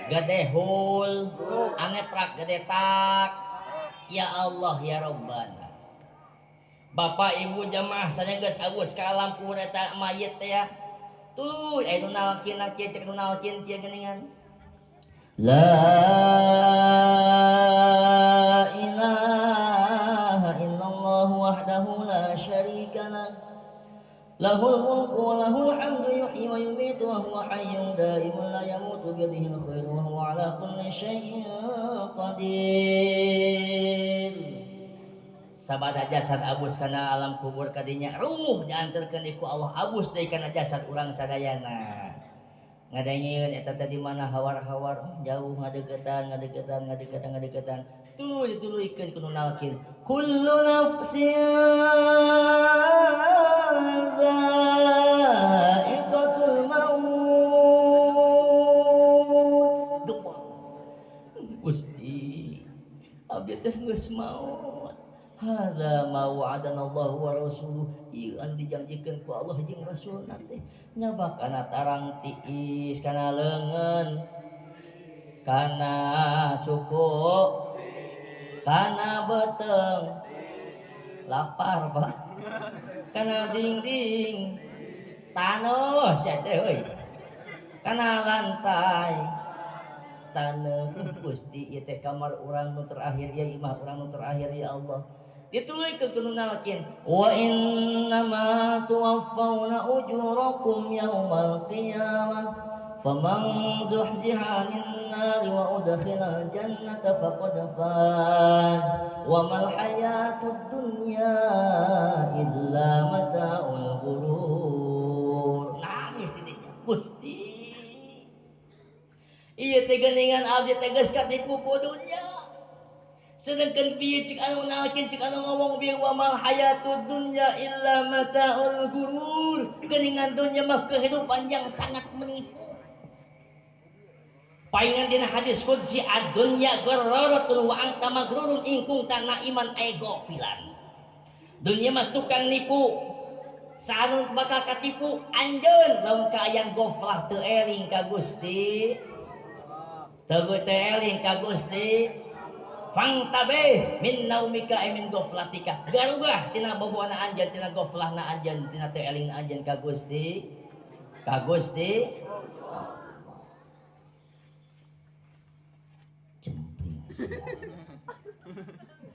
gadehul aneprak gadetak ya Allah ya Rabbana bapak ibu jamaah sadaya geus agus ka alam kubur eta mayit teh ya tuluy aya nu nalkin kieu cek nu nalkin kieu geuningan la ilaha illallah wahdahu la syarika lah lahul mulku wa lahul hamdu yuhyi wa yumiitu wa huwa hayyun daimun la yamutu bi yadihi al-khairu wa huwa ala kulli syai'in qadir sabada jasad abus kana alam kubur kadinya ruh diantarkeun ku Allah abus deui kana jasad urang sadayana ngadengieun eta teh di mana hawar-hawar jauh ngadeukeutan tuluy-tuluykeun kudu nalkin kullu nafsin dha'iqatul maut dupa Gusti abdi teh geus maot hadza ma wa'adana Allah wa rasuluh ieu anu dijanjikeun ku Allah jeung rasulna teh nyabak kana tarang tiis kana leungeun kana suku kana beteng lapar Pak kana dinding taneuh sia teh euy kana lantai taneuh Gusti ieu teh kamar urang nu terakhir ya imah urang nu terakhir ya Allah dituluykeun kudu nalkin wa innama tuwaffawna ujurakum yaumal qiyamah faman zuhziha 'anil nari wa udkhilal jannata faqad faz wa mal hayatud dunya illa mata'ul ghurur nangis tidinya Gusti Iya teh geningan abdi tegas katipu ku dunya. Sedangkan bieu cik anu nalkin cik anu ngomong bieu wa mal hayatud dunya illa mataul gurur. Geningan dunya mah kehidupan yang sangat menipu. Paingan dina hadis qudsi ad-dunya gharraratun wa anta maghrurun in kunta naiman ego filan. Dunya mah tukang nipu. Saanu bakal katipu anjeun lamun kaayaan goflah teu eling ka Gusti. Teu eling ka Gusti. Fangtabe min naumika min goflatika. Garubah tina boboana anjeun tina goflahna anjeun tina teu elingna anjeun ka Gusti. Ka Gusti.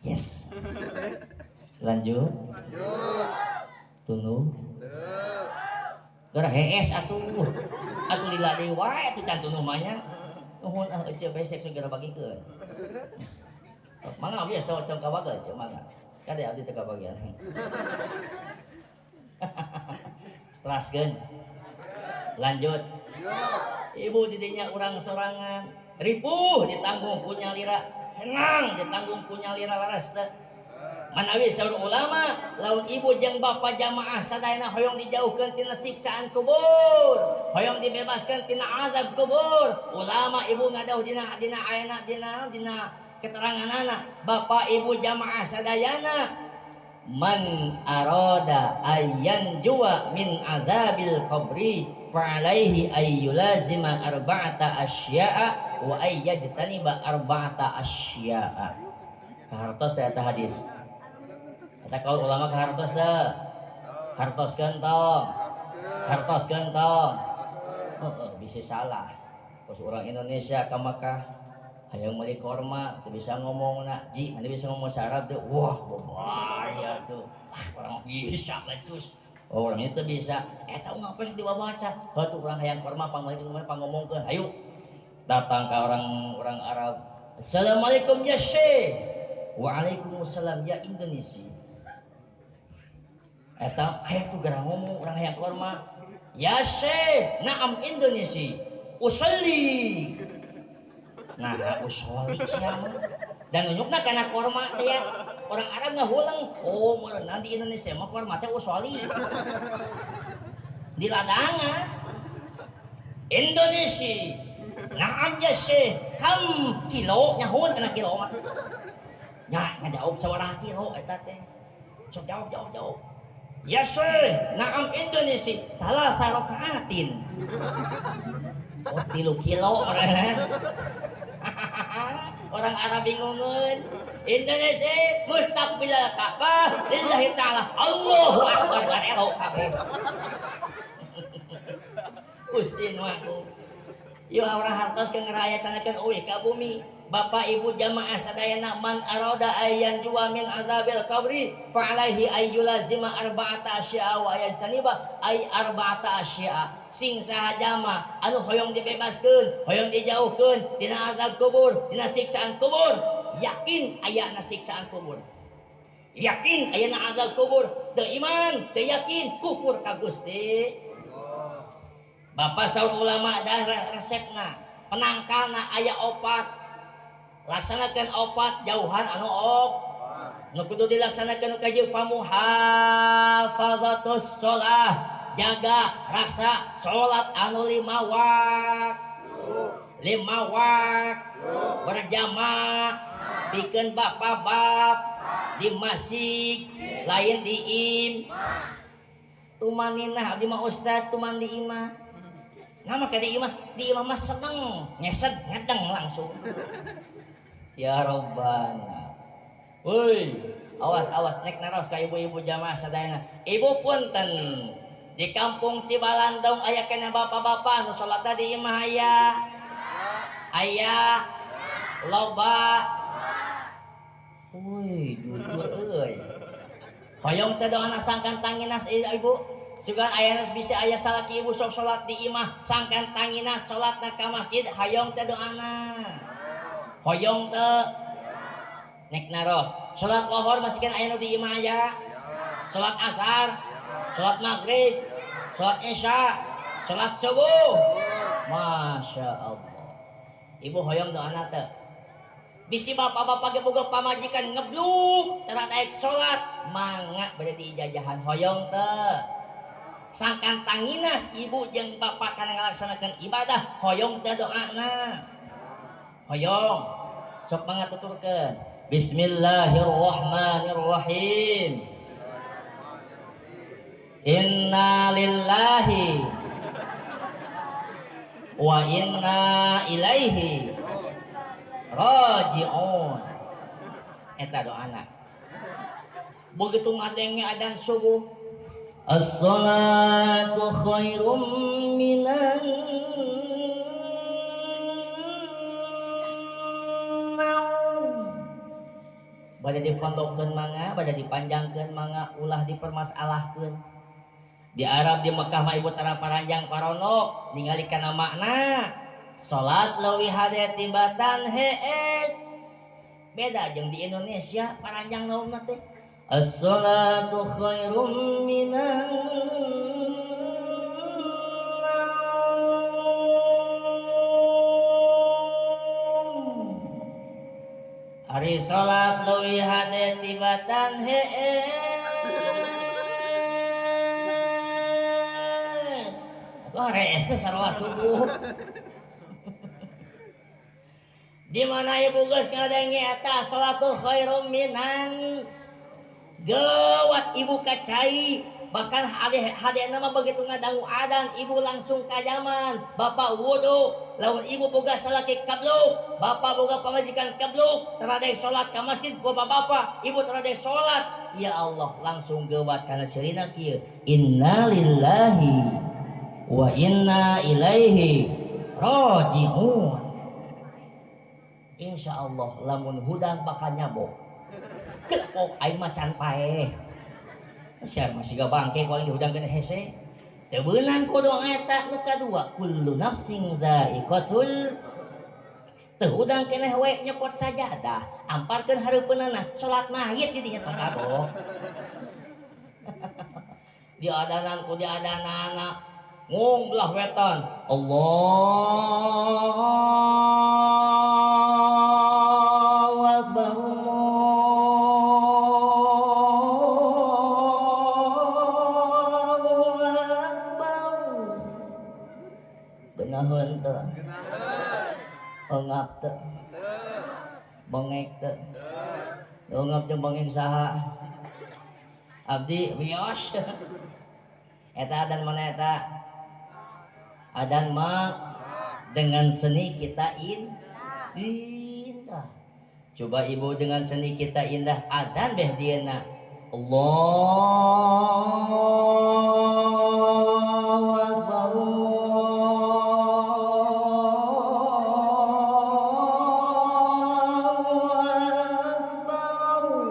Yes. Lanjut. Tunu. Gara hees atuh. Atuh lila deui wae atuh can tunu mah nya. Nuhun eceuk besek segera bagikeun. Mangga bias tong kawaga eceuk mangga. Kade abdi teu kabagian. Teraskeun. Lanjut. Ibu didinya urang sorangan. Ripuh ditanggung punya lira, senang ditanggung punya lira laras teh. Manawi saur ulama laun ibu jeung bapa jamaah sadayana hoyong dijauhkeun tina siksaan kubur, hoyong dibebaskan tina azab kubur. Ulama ibu ngadauh dina ayana dina keteranganana bapa ibu jamaah sadayana man arada ayyan jua min azabil qabri fa'alaihi ayyulazima arba'ata asya'a wa ayyajtaniba arba'ata asya'a. Kahartos eta hadis. Eta kaul ulama kahartos teh. Hartoskeun tong. Hartoskeun tong. Bisa salah. Pas orang Indonesia ka Makkah hayang meuli korma teu bisa ngomongna. Ji, mana bisa ngomong Arab teh. Wah, bahaya tuh. Orang bisa lecus. Oh, orang itu bisa. Eta ngapes dibaca. Heuh urang hayang korma pangmeuli kemana pangomongkeun. Hayu. Datang ke orang Arab. Assalamualaikum ya Syekh. Waalaikumsalam ya Indonesia. Eta aya tuh gara ngomong urang hayang korma. Ya Syekh, na'am Indonesia. Usolli. Nah, usolli siapa? Dan nunjukna kana korma teh ya. Orang Arab ngahulang. Oh, meureunna di Indonesia mah korma teh usolli. Di ladangan. Indonesia. Naam ya Syekh, kam kilo nyahun kana kilo mah. Nya ngajawab sabaraha kilo eta teh. Sok jawab. Ya Syekh, naam Indonesia, salah rokaatin. Oh 3 kilo orang Arab bingungeun. Indonesia mustaqbilal Ka'bah lillahi ta'ala. Allahu akbar garelo kabeh. Gusti nu aku. Ieu urang hartos ke ngeraya canakeun eueuh ka bumi. Bapak ibu jamaah sadayana man arada ayyan jua min azabil qabri fa alaihi ayyulazima arba'ata asya'a wa yajtaniba ay arba'ata asya'a. Sing sahaja mah anu hoyong dibebaskeun, hoyong dijauhkeun dina azab kubur, dina siksaan kubur, yakin aya na siksaan kubur. Yakin aya na azab kubur, teu iman, teu yakin kufur ka Gusti. Bapak saur ulama dan resepna, penangkalna aya opat. Laksanakan opat jauhan anu nu kudu dilaksanakan kaji famuhafazatus sholah, jaga raksa sholat anu 5 wakt berjamaah bikin bab di masjid lain di tumaninah di mah ustad tuman di imah nama ka di imah mah seneng nyesed ngedeng langsung. Ya Rabbana. Woi, awas nek naros ka ibu-ibu jamaah sadayana. Ibu punten di kampung Cibalandong aya kana bapak-bapak nu salatna di imah aya loba. Woi, jujur euy. Hoyong teh doana sangkan tanginas ibu. Sugan ayana bisa aya salaki ibu sok salat di imah sangkan tanginas salatna ka masjid hayong teh doana. Hoyong teh nek naros salat lohor masihkan aya nu di imah aya. Salat asar, salat maghrib, salat isya, salat subuh. Masya Allah. Ibu hoyong doana teu bisi bapak-bapak ge boga pamajikan ngebluk tara daek salat mangga bade diijajahan hoyong teu sangkan tanginas ibu jeung bapak kana ngalaksanakeun ibadah hoyong teu doana hoyong sok mangga tuturkeun bismillahirrahmanirrahim inna lillahi wa inna ilaihi raji'un eta doana begitu ngadenge adzan subuh as-salatu khairum minan naum bade dipondokkeun mangga bade dipanjangkeun mangga ulah dipermasalahkeun di Arab di Mekah mah ibu tara paranjang paronok ningali kana makna salat leuwih hade tibatan hees beda jeung di Indonesia paranjang naumna teh as-salatu khairum minan naum hari salat leuwih hade tibatan hees rees teh sarua subuh di mana ibu geus ngadenge eta salatul khairum minan geuwat ibu kacai bahkan hadena mah begitu ngadangu adan ibu langsung ka jaman bapak wudu lamun ibu boga salaki kabluk bapak boga pamajikan kabluk teradek salat ka masjid bapak-bapak ibu teradek salat ya Allah langsung geuwat kana sirina kieu innalillahi wa inna ilaihi raji'un insyaallah lamun hudang bakal nyabok kok aing mah can paeh siar masih ga bangke ku aing hudang kena hese teu beunang kudu eta nu kadua kullu nafsin dha'iqatul teu hudang keneh we nyepot sajadah amparkeun hareupeunana salat mayit di dinya takabok di adanan ku di adanana ngong belah wetan Allahu Akbar Allahu Akbar benaheun teu eungap teu bengek teu eungap jeung bengek saha abdi wios eta dan mana eta adan mah dengan seni kita indah coba ibu dengan seni kita indah adan beh dieuna Allahu Akbar Allahu Akbar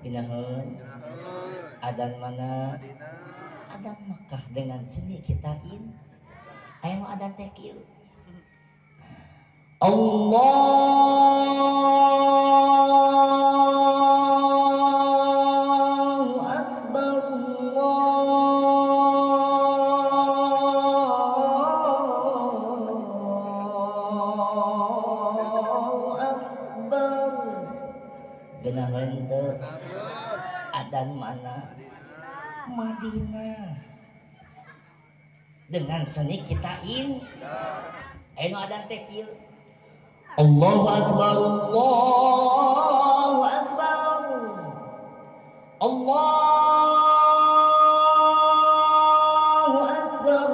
ginaheun adan mana adan Mekah dengan seni kitain aya nu adan teh kieu Allahu Akbar Allahu Akbar geunaheun teu adan mana Madinah dengan seni kitain anu adan teh kieu Allahu Akbar Allahu Akbar Allahu Akbar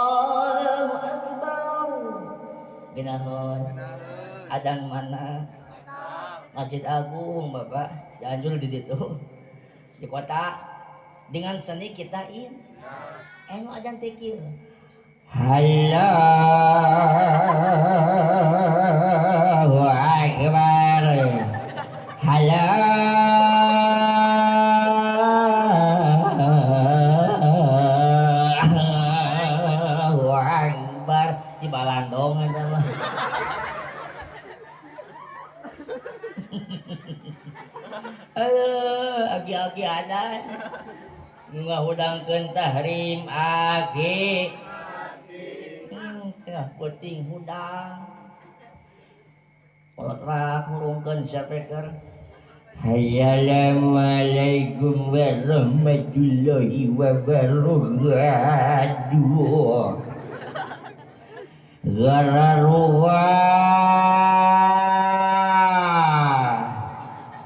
Allahu Akbar ginaheun adan mana Masjid Agung Bapak Cianjur di situ di kota dengan seni kitain anu adan teh kieu Allahu Akbar Allahu Akbar Cibalandong eta mah agi-agi ada ngahudangkeun tahrim agi tengah puting hudang kolotrak hurungkeun sapeker Assalamualaikum warahmatullahi wabarakatuh. Gararuwa.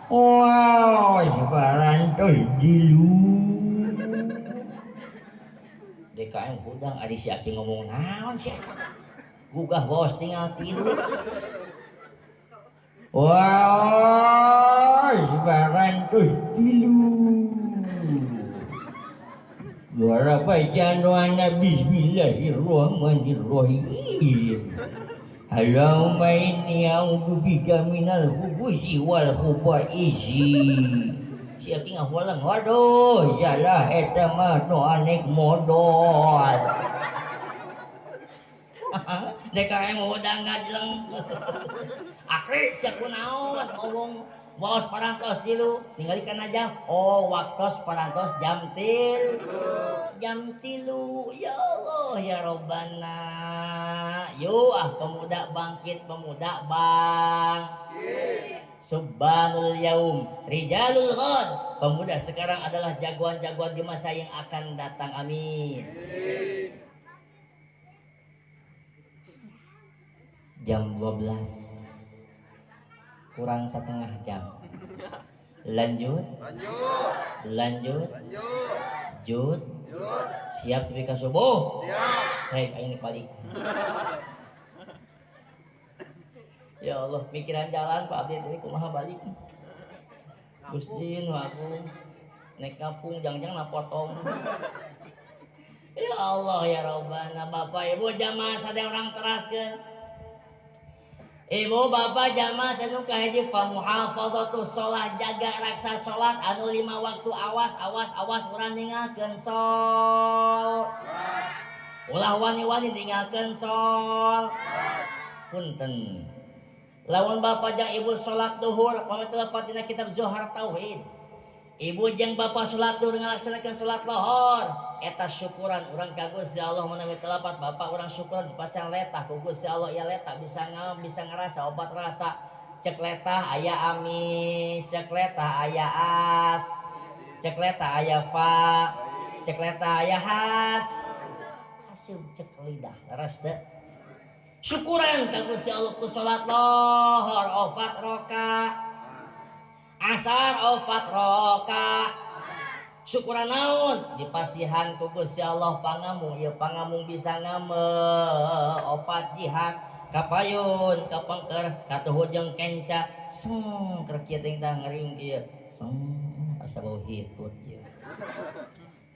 Wow, separantos dilu. DKM hudang adi si Aki ngomong naon sih? Gugah bos tinggal tilu. Wah, separantos dilu. Luar bacaan doa Bismillahirrahmanirrahim. Allahumma inni a'udzubika minal khubuthi wal khubaisi. Si Aki ngahulang, waduh, salah eta mah nu anek modal. DKM udang ngajleng. Akri sia kunaon ngomong bos parantos tilu ninggalikan aja. Oh, waktos parantos jam tilu. Ya Allah ya Robbana. Yuk pemuda bangkit, pemuda Subhanul yaum rijalul ghad. Pemuda sekarang adalah jagoan-jagoan di masa yang akan datang. Amin. Jam 12 kurang setengah jam. Lanjut. Siap tapi ke subuh. Siap. Baik, ini balik. Ya Allah, pikiran jalan Pak Abdi tadi kumaha balik. Gusti nu aku naik kampung jangan-jangan napotong. Ya Allah ya Rabbana, Bapak Ibu jamaah sadaya orang teraskeun. Ibu bapak jamaah sanu kahiji pamuhafadhatus shalah, jaga raksa salat anu 5 waktu. Awas urang ninggalkeun sol. Ulah wani-wani ninggalkeun sol. Punten. Lamun bapak jeung ibu salat duhur pamit lepat dina kitab Zuhar Tauhid. Ibu jeung bapak salat duhur ngalaksanakeun salat lohor. Eta syukuran urang ka Gusti Allah menawi telapat bapak urang syukuran pasang letah ku Gusti Allah ya letah bisa ngerasa obat rasa cek letah aya amis, cek letah aya as, cek letah aya fa, cek letah aya has. Hasil cek lidah leres teu. Syukuran ka Gusti Allah ku salat lohor 4 rakaat. Asar 4 rakaat. Syukuran naon dipasihan ku Gusti Allah pangamung ieu pangamung bisa ngame opat jihad kapayun kapengker katuhu jeung kenca seng keur kieu teh ngering kieu seng asa bau hitut ieu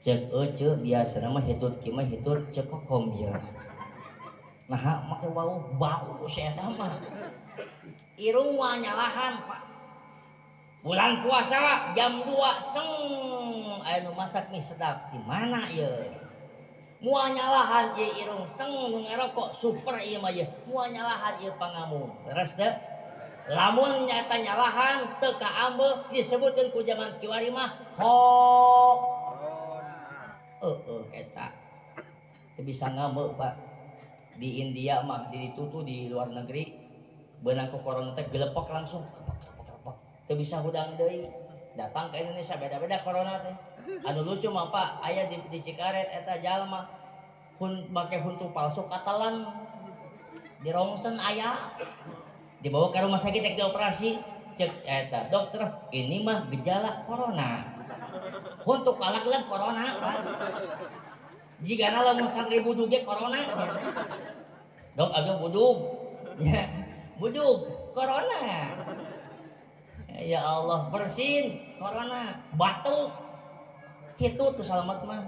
cek ece biasana mah hitut kieu mah hitut cekokom ieu nah make bau saya eta mah irung mah nyalahan Pak. Bulan puasa jam 2 seng anu masak mie sedap di mana ya? Moal nyalahan ieu irung seng nu ngerokok super ieu mah ye. Moal nyalahan ieu pangamung. Leres teu? Lamun nyata nyalahan teu kaambeul disebutkeun ku zaman kiwari mah eta. Teu bisa ngambeul Pak. Di India mah ditutu di luar negeri beunang ku corona teh gelepek langsung. Teu bisa hudang deui. Datang ke Indonesia beda-beda corona teh. Anu lucu mah Pak, aya di Cikaret eta jalma make huntu palsu katelan. Dirongsen aya. Dibawa ke rumah sakit rek dioperasi. Cek eta, dokter, ini mah gejala corona. Huntu kalagleg corona, Pak. Jigana lamun 1000 budug ge corona. Dok, agak budug. Ya, budug corona. Ya Allah, bersin corona, batuk, hitut tuh selamat mah.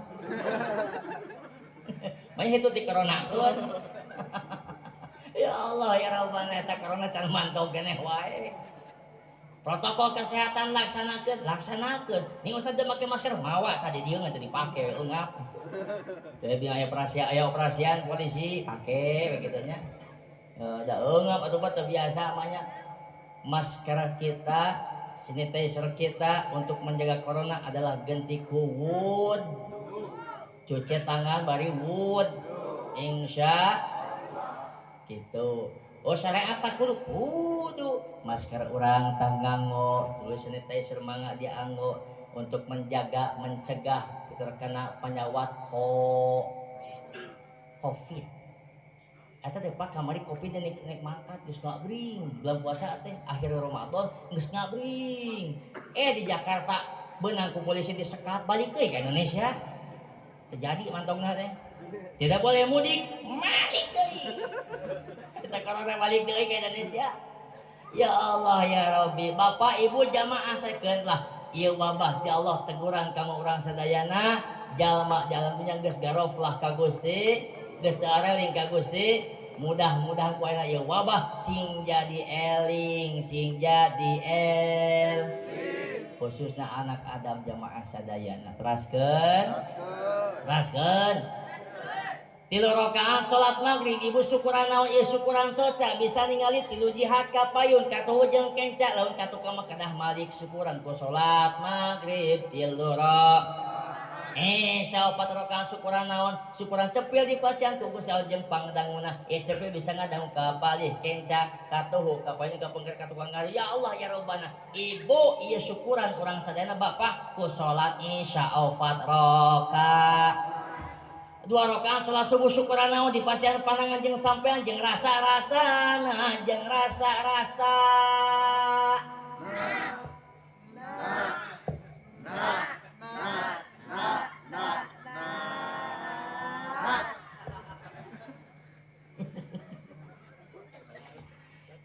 Banyak hitut di corona tuh. Ya Allah ya Rabbana eta corona can mantau keneh wae. Protokol kesehatan laksanakeun. Ning usah teu make masker mawa tadi dieu teu dipake eungap. Teu bilang aya operasian polisi pake begitu nya. Da eungap atuh teu biasa mah nya. Masker kita sanitizer kita untuk menjaga corona adalah ganti ku wud, cuci tangan bari wud, insya gitu. Oh syariat tak kudu masker orang tanganggo terus sanitizer mangga dianggo untuk menjaga mencegah terkena penyakit covid. Eta teh pak kamari kopi teh naik mangkat geus ngabring bulan puasa teh akhir Ramadan geus ngabring. Di Jakarta beunang ku polisi disekat balik deui ka Indonesia. Terjadi mantongna teh. Tidak boleh mudik, balik deui. Kita corona balik deui ke Indonesia. Ya Allah ya Rabbi, Bapak Ibu jamaah sakeun lah. Ieu babah ti Allah teguran kamu urang sadayana, jalma jalan punya geus garoflah ka Gusti, geus teu areling ka Gusti. Mudah-mudahan ku ayeuna ieu wabah sing jadi eling, sing jadi khususna anak Adam jamaah sadayana. Teraskeun. Tilu rakaat salat maghrib ibu syukuran naon ieu syukuran soca bisa ningali tilu jihad ka payun katuhu jeung kenca lamun katu mah kedah malik syukuran ku salat maghrib tilu rakaat. Saopat rakaat syukuran naon syukuran cepil di pasien ku Gusti Allah jeung pangdanguna cepil bisa ngadangu ka palih kenca katuhu ka payun ka pengker ka tukang ngari ya Allah ya Rabbana ibu ieu syukuran urang sadayana bapak ku salat isya 4 rakaat. 2 rakaat salat subuh syukuran naon di pasien panangan jeung sampean jeung rasa-rasana jeung rasa-rasa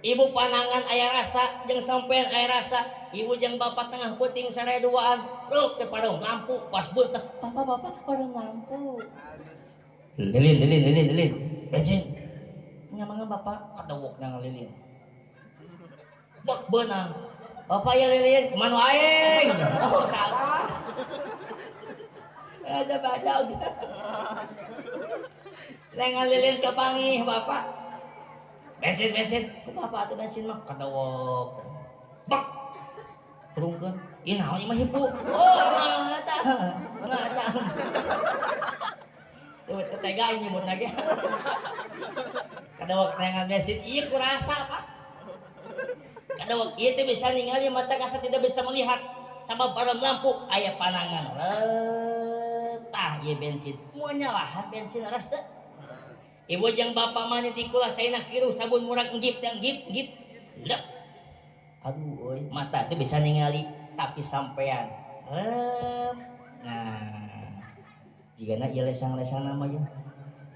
ibu panangan aya rasa jeung sampean aya rasa ibu jeung bapak tengah peuting sare duaan ruk teh padahong lampu pas beuteuh bapak padahong lampu lilin bensin nyamangan bapak kadawok nang lilin bak beunang bapak ya lilin kemana aing oh salah ada badag lengan lilin kepangih bapak bensin ku bapak atuh bensin mah kadawok bak turunkeun ieu naon ieu mah hipu oh mangata tuh ketegaan nyebut lagi kadawak nengan bensin iya kurasa pak kadawak iya itu bisa ningali mata kasar tidak bisa melihat sama padam lampu aya panangan tah iya bensin mau nyalahan bensin aras teh ibu jeung bapak mani tikulah caina kiru sabun murah ngip lep aduh euy mata teh bisa ningali tapi sampean nah jigana ieu lesang-lesang nama ya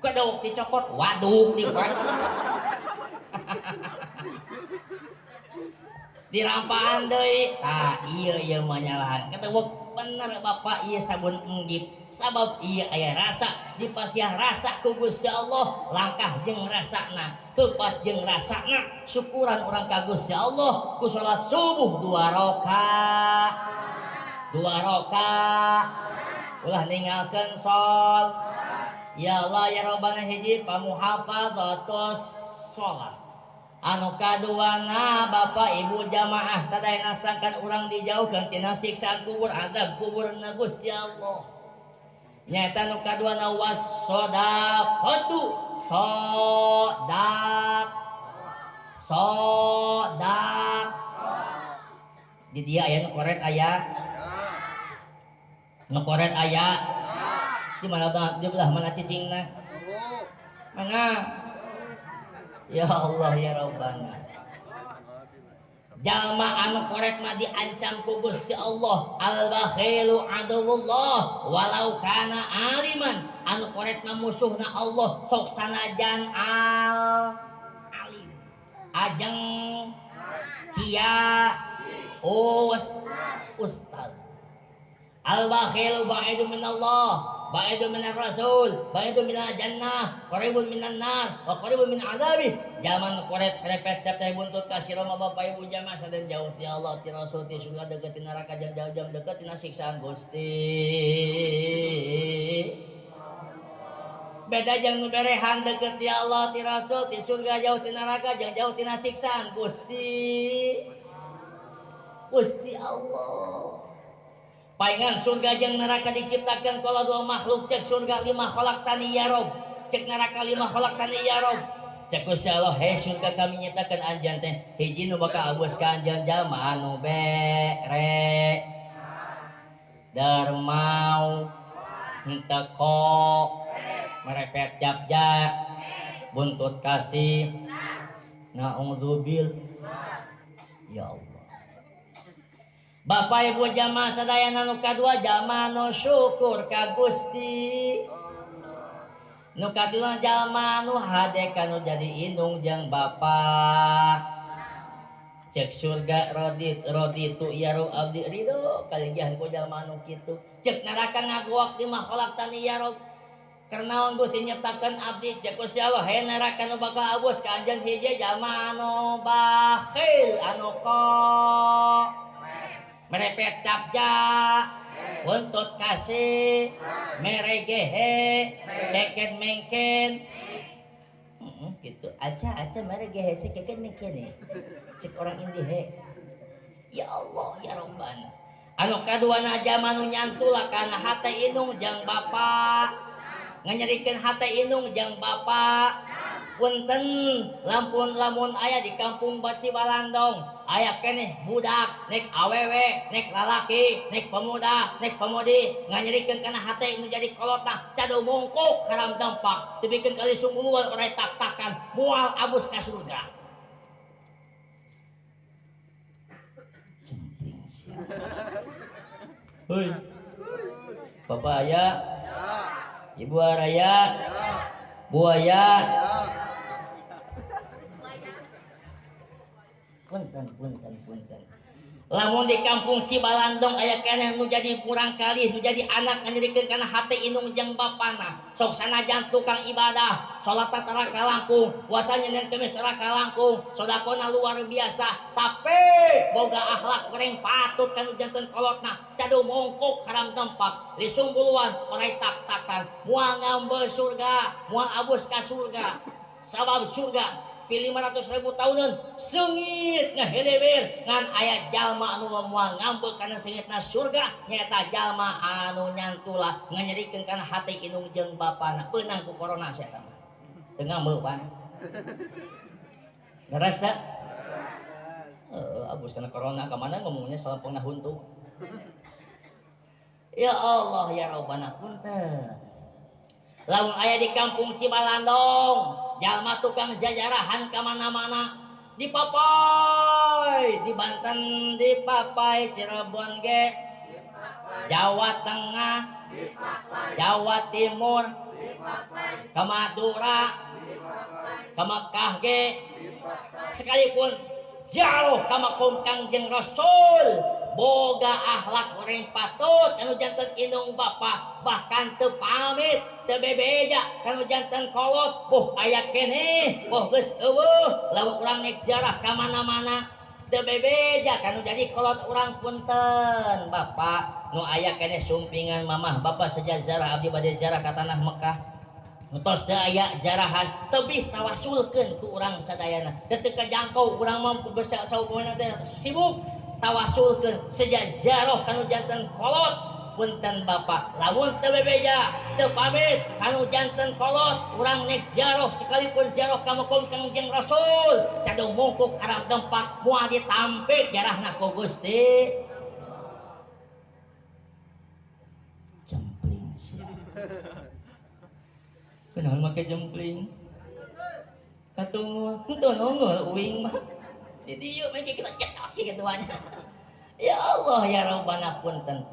kadawak dicokot waduk di dirampaan deui ieu mah nyalahan kadawak bener bapak ieu sabun enggip sabab ieu aya rasa dipasiah rasa ku Gusti Allah langkah jeung rasana kepat jeung rasana syukuran urang ka Gusti Allah ku salat subuh 2 rakaat ulah ninggalkeun sol ya Allah ya Rabbana hiji pamuhafadzatus shalah anu kaduana bapak ibu jamaah sadayana sangkan urang dijauhkeun tina siksaan kubur adab kuburna Gusti Allah nyaeta anu kaduana wassadaqatu sodak di dia aya nu koret aya ngekoret aya di mana di belah mana cicingna mana ya Allah ya Rabbana jalma anu korek mah diancam ku Gusti Allah al-bakhilu aduwullah walau kana aliman anu korek mah musuhna Allah sok sanajan alim ajeng kia ustaz al-bakhilu ba'idu minallah ba'idu minar rasul ba'idu minal jannah qaribun minan nar wa qaribun min adzabih zaman korek repet captai buntut ka sira mah bapak ibu jamaah sadan jauh ti Allah ti rasul ti surga deukeut ti neraka jauh-jauh deukeut tina siksaan Gusti beda jeung nu berehan deukeut ti Allah ti rasul ti surga jauh ti neraka jauh tina siksaan Gusti Gusti Allah. Paingan surga jeung neraka diciptakan kala dua makhluk. Cek surga lima khalaqtani ya Rob, cek neraka lima khalaqtani ya Rob. Cek Gusti Allah, he surga kami nyatakan anjeun teh hiji nu bakal abus ka anjeun jalma anu bere darmau henteko merepet jak-jak buntut kasih naudzubil. Ya Allah, Bapak Ibu jamaah sadayana nu kadua jalma nu syukur ka Gusti, nu kadua jalma nu hade kanu jadi indung jeung Bapa. Cek surga roditu ya Rob abdi ridho kaligihan ku jalma nu kitu. Cek neraka ngaguak di makhlaqtani ya Rob, karena Gusti nyiptakeun abdi. Cek Gusti Allah, he neraka nu bakal abus ka anjeun hiji jalma anu bakhil anu ko merepet capja buntut kasih meregehe keken mengken gitu aja meregehe si keken mengken cek orang indih he. Ya Allah ya Rabbana, anu kaduana jalma nu nyantula kana hate indung jeung Bapa, nganyerikeun hate indung jeung Bapa. Punten lamun aya di kampung Baci Balandong aya keneh budak nek awewe nek lalaki nek pemuda nek pemudi nganyerikeun kana hate nu jadi kolotna cadu mungkuk haram dampak dibikeun kali sungguhan orang tak-takan moal abus ka surga. Cempling sia. Heuy. Bapak aya? Ibu araya? Buaya? Punten. Lamun di kampung Cibalandong aya keneh nu jadi kurang kali nu jadi anak nganyerikeun kana hate indung jeung bapana. Sok sanajan tukang ibadah, salat tara kalangkung, puasa Senin Kamis tara kalangkung, sedekahna luar biasa, tapi boga akhlak goreng patut kanu janten kolotna, cadu mongkok haram tempat, disumbuluan orai tak-takan, moal ngambeul surga, moal abus ka surga. Sabab surga pilih 500.000 tahunan sengit ngahelewer ngan aya jalma anu moal ngambek kana sengitna surga nyaeta jalma anu nyantula nganyerikeun kana hati indung jeung bapana beunang ku corona sia tah teu ngambek pan garas teh abus kana corona ka mana ngomongnya salampungna huntu. Ya Allah ya Rabbana punten. Lamun aya di kampung Cibalandong jalma tukang jajarahan ka mana-mana di Papai, di Banten di Papai, Cirebon ge Jawa Tengah, Jawa Timur, ka Madura, ka Makkah ge sekalipun jauh ka makom Kangjeng Rasul boga akhlak goreng patut kanu janten indung Bapa, bahkan teu pamit teu bebeja kanu janten kolot boh aya keneh boh geus eueuh lamun urang nek ziarah ka mana-mana teu bebeja kanu jadi kolot urang punten Bapa nu aya keneh sumpingan mamah Bapa sejarah abdi bade ziarah ka tanah Mekah ntos teu aya jarahan tebih tawasulkeun ku urang sadayana teu kajangkau urang mampu besar saukumana teh sibuk tawasulkeun sejajarah kanu janten kolot punten Bapa lamun teu bebeja teu pamit kanu janten kolot urang nek ziarah sekalipun ziarah ka makom Kangjeng Rasul cadu mungkuk haram tempat moal ditampe jarahna ku Gusti. Jempling sia kenal make jempling katungul henteu nongol uing mah di dieu make kita cetak kitu nya. Ya Allah ya Rabbana punten.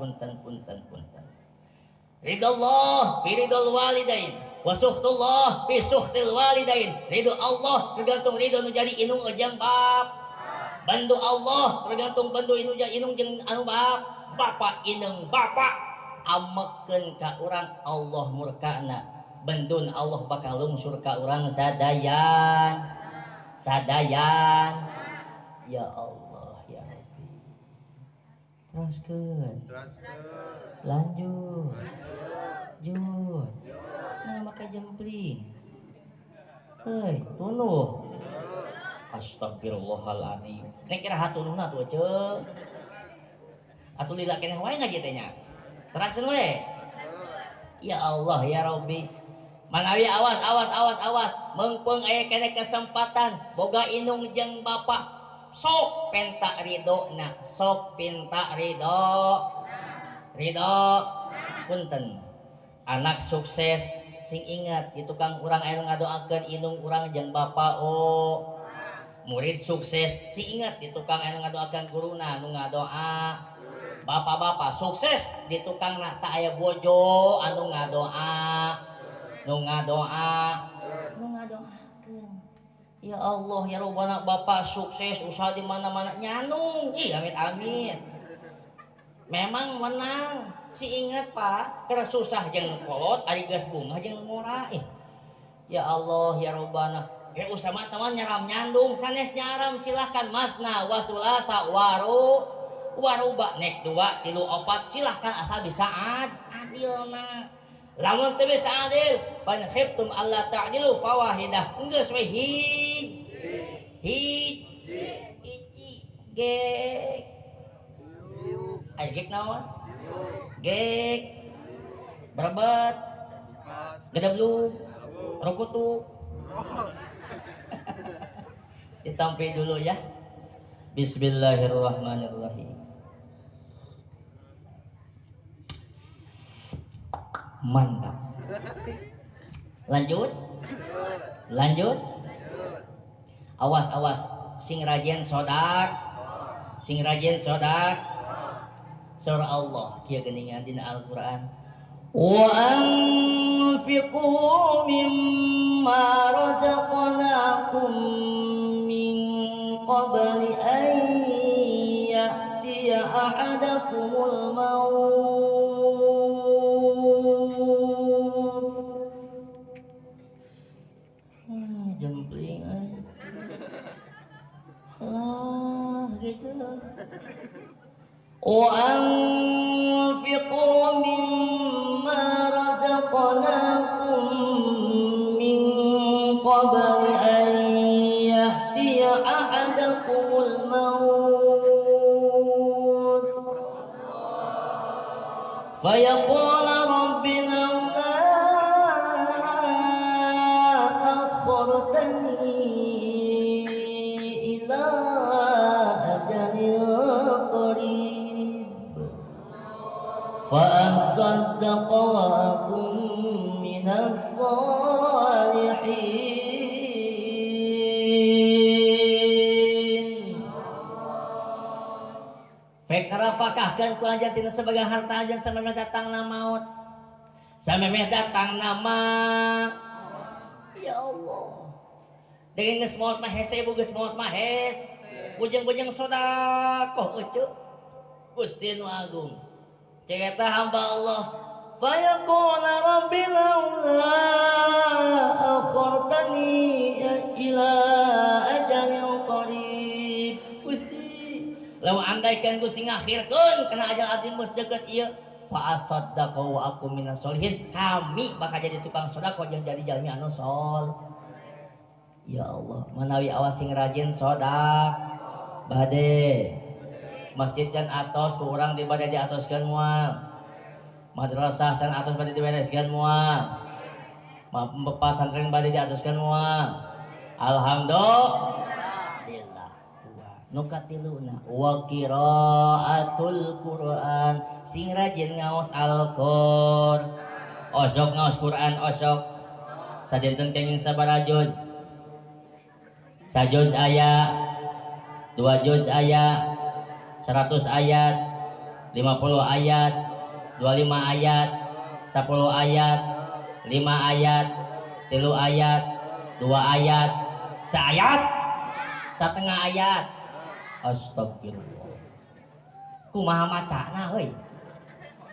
Ridallah fi ridal walidain wa suhtullah fi suhtil walidain. Ridho Allah tergantung ridho nu jadi inung jeung bap. Bandu Allah tergantung bandu inung jeung anu bap. Bapa inung bapa amekeun ka urang Allah murkana. Bandun Allah bakal lungsur ka urang sadayan. Ya Allah ya Rabbi. Teruskeun. Lanjut. Jut. Nah maka jempling. Heuy, tunuh. Astagfirullahaladzim. Nek kira hatunuhna tuh ceuk. atuh lila keneh wae ngaji teh nya teraseun we. Ya Allah ya Rabbi, manawi awas mengpeung aya keneh kesempatan boga indung jeung bapak sok penta ridho na sok pinta ridho punten anak sukses sing ingat itu kang urang aya ngadoakeun indung urang jeung bapak murid sukses sing ingat di tukang aya ngadoakeun guruna nu ngadoa bapak-bapak sukses di tukang tak aya bojo anu ngadoakeun. Ya Allah ya Rabbana, bapak sukses usaha di mana-mana nyanung amit memang menang si ingat Pak karena susah jeung kolot ari geus bunga jeung murah ya Allah ya Rabbana usah mah teman nyaram nyandung sanes nyaram silahkan matna wa sulasa waruba nek 2 3 4 silahkan asal bisa adilna. Lamun teu bisa adil pan khiftum alla ta'dilu fawahidah geus we hiji gek aya gek naon gek berebet gedeblug rokutuk ditampi dulu ya. Bismillahirrahmanirrahim. Mantap. Lanjut. Awas sing rajin sodak. Surah Allah kieu geuningan dina Al-Qur'an. Wa anfiqu mimma razaqnakum min qabli an ya'tiya ahadakumul maut. Jempling gitu. Wa anfiqu mimma razaqnakum min qabli an ya'tiya ahadakumul maut fayaqula rabbi lawla akhartani ila ajalin qarib fa asaddaqa wa akum minas salihin. Fek nerapakahkan ku anjeun tina sebagai harta anjeun samemeh datangna maut samemeh datangna ya Allah dengan geus maot mah hese ibu geus maot mah hes bujeng-bujeng sedekah euceuk Gusti nu agung ceuk eta hamba Allah fa yaqula rabbi laula akhartani ila ajalin qarib. Gusti lamun andaikan Gusti ngakhirkeun kana ajal abdi mus deukeut ieu fa asaddaqa wa akum minas solihin kami bakal jadi tukang sedekah jeung jadi jalmi anu sol. Ya Allah manawi awas sing rajin sedekah bade masjid can atos ku urang di bade diatoskeun moal madrasah can atos bade dibereskeun moal pesantren bade diatoskeun moal alhamdulillah. Nu katiluna wa qiraatul Qur'an sing rajin ngaos Al-Qur'an osok ngaos Qur'an osok sadinten kenging sabaraha juz sajuz aya 2 juz aya 100 ayat 50 ayat 25 ayat 10 ayat 5 ayat 3 ayat 2 ayat seayat setengah ayat. Astagfirullah kumaha macana heuy.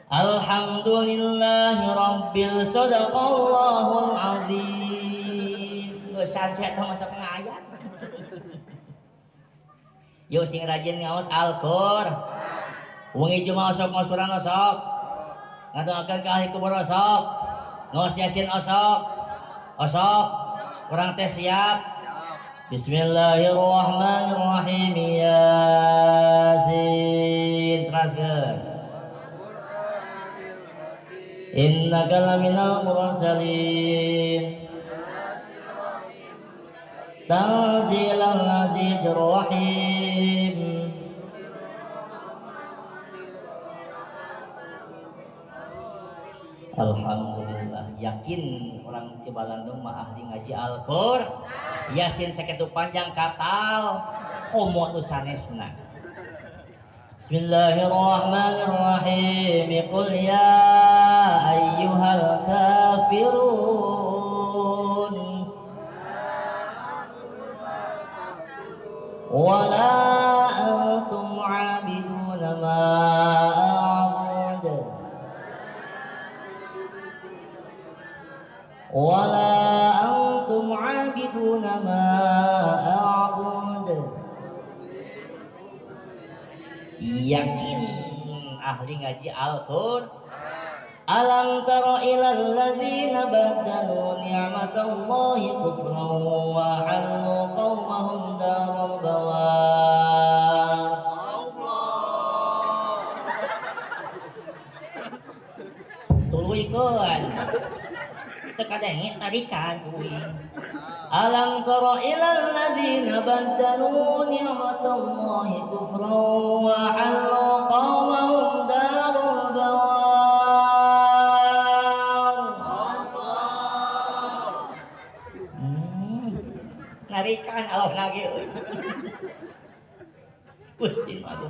Alhamdulillahi rabbil sadaqallahul azim geus sanset mah setengah ayat. Yuk sing rajin ngaos Al-Qur'an wengi jumaah osok ngaos Qur'an osok ngadoakeun ka ahli kubur osok ngaos Yasin osok urang teh siap. Bismillahirrahmanirrahim. Yasin teraskeun innaka laminal mursalin tanzilal azizir rahim. Alhamdulillah, yakin orang Cibalandung mah ahli ngaji Al-Qur'an. Yasin sakitu panjang katal komo nu sanesna. Bismillahirrahmanirrahim. Qul ya ayyuhal kafirun wa la antum 'abiduna ma a'budu wa la antum 'abiduna ma a'budu. Yakin ahli ngaji Al-Qur'an. Alam tara ilal ladzina badalu ni'matallahi kufran wa halu qaumahum daral bawar. Tuluikeun teu kadenge tarikan kuing. Alam tara ilal ladzina badalu ni'matallahi kufran wa halu qaumahum darul bawar. Narikan Allah lagi. Gusti madu.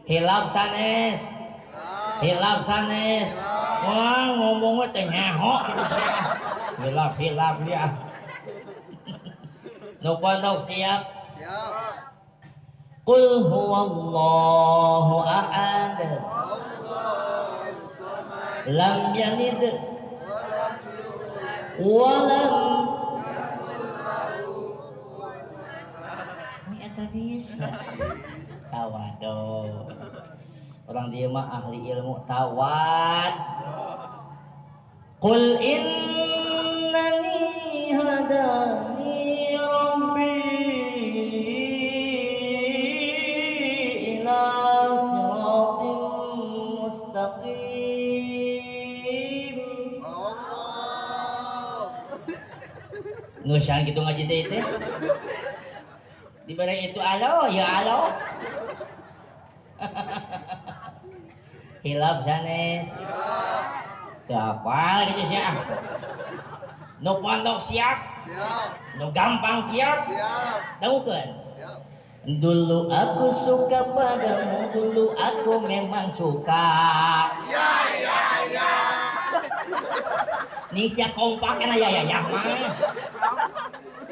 Hilap sanes. Hilap sanes. Wah, ngomongnya teh nyaho kitu sia. Hilap ya. Nu pondok siap? Siap. Qul huwallahu ahad. Lam yalid wa lam eta bisa. Tawado. Orang dia mah ahli ilmu tawad. Qul innani hadani rabbi ila siratim mustaqim. Nusan gitu ngaji teh. Diberi itu alo, ya alo. Hilap sanes. Kapal gitu sih. Nu pondok siap. Nu gampang siap. Tahu kan? Dulu aku suka padamu, dulu aku memang suka. Ya. Nisya kompak kan ya mah.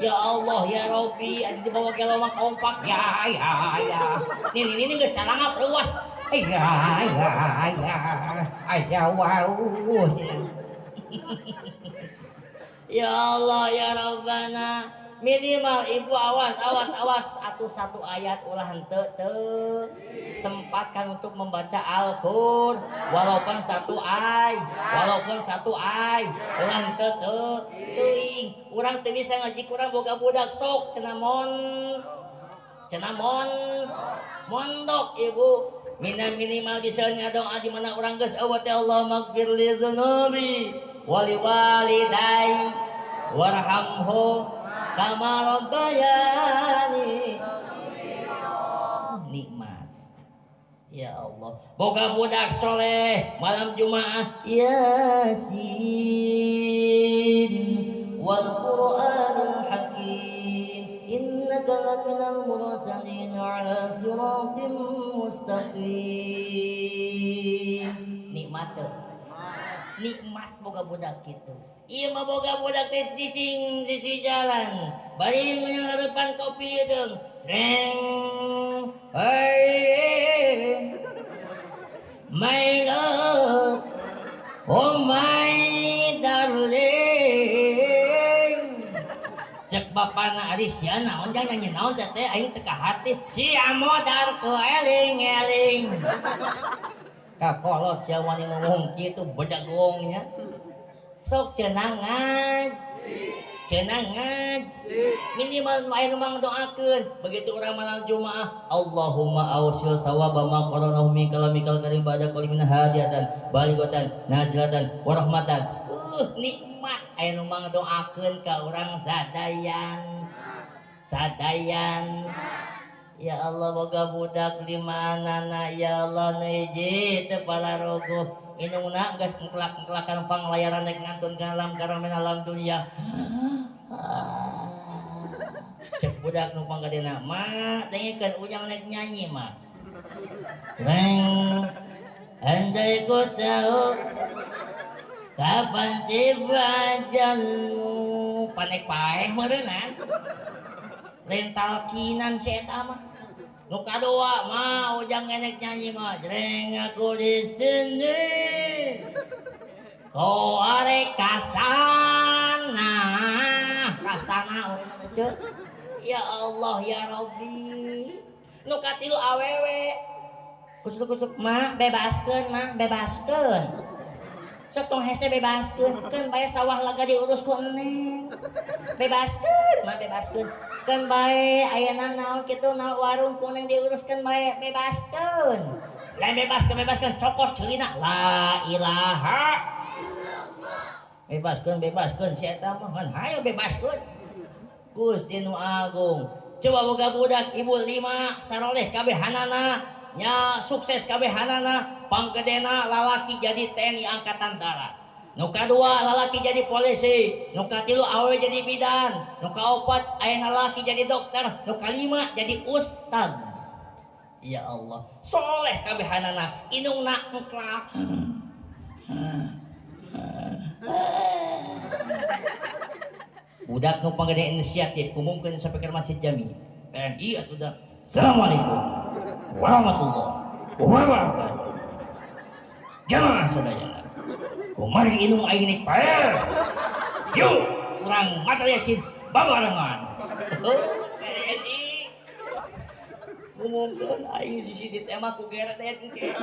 Ya Allah ya Robbi, adi dibawa ke lomang kompak ya. Ini geus calangap eueuh. Ya wow. Ya Allah ya Rabbana, minimal ibu awas atuh satu ayat ulah henteu sempatkan untuk membaca Al-Qur'an walaupun satu ay ulah henteu teuing urang teu bisa ngaji kurang boga budak sok cenah mondok ibu minimal bisa ngadoa di mana urang geus eueuh teh Allah maghfir li dzunubi wali walidai warhamhum kama rabbayani. Nikmat ya Allah boga budak soleh malam Jumaah Yasin wal Qur'anil Hakim innaka laminal mursalin ala siratim mustaqim. Nikmat boga budak gitu. Iya mah boga budak teh di jalan. Bari yang ngarepan kopi deung. Reng. Hey. My love. Oh my darling. Cek bapana ari sia naon jangan nyanyi naon teh aing teu ka hati. Si amodar tu eling. Kakolot sia wani ngomong kitu bedagongnya. sok cenangan minimal main rumah doakeun begitu orang malam Jumaah Allahumma ausil thawaba ma qaranahu min kalamikal karim ba'da qalimin hadiyatan balighatan nazilatan warahmatan nikmat aya nu doakeun ka urang sadayan ya Allah boga budak di manana ya Allah nu hiji teu palarogo inungna geus ngkelak-ngkelakan panglayaran rek ngantun ka alam karamen alam dunya cek budak nu panggadena mak dengekeun ujang nek nyanyi mah reng andai ku tahu kapan tiba ajalmu panek paeh meureunnan rental kinan si eta mah nu kadua mah ujang nek nyanyi mah reng aku di sini kau arek kasana kastana urang teh ya Allah ya Rabbi nu katilu awewe kusuk-kusuk mah bebaskeun sok tong hese bebaskeun keun bae sawah laga diurus ku eneng bebaskeun keun bae ayeuna naon kitu naon warung ku eneng diuruskeun bae bebaskeun lain bebaskeun cokot ceulina la ilaha bebaskeun si eta mah kan hayo bebaskeun Gusti nu agung coba boga budak ibu 5 saroleh kabehanana nya sukses kabehanana panggedena lalaki jadi TNI angkatan darat nu kadua lalaki jadi polisi nu katilu awewe jadi bidan nu kaopat aya lalaki jadi dokter nu kalima jadi ustad ya Allah soleh kabehanana inungna engklak budak nu panggede inisiatif umumkeun sapeker Masjid Jami PNI atuh da Assalamualaikum warahmatullahi wabarakatuh jamaah sadayana kumaha inung aing nik pae yuk urang matal yasin babarengan PNI umumkeun aing sisi teh mah ku geret engke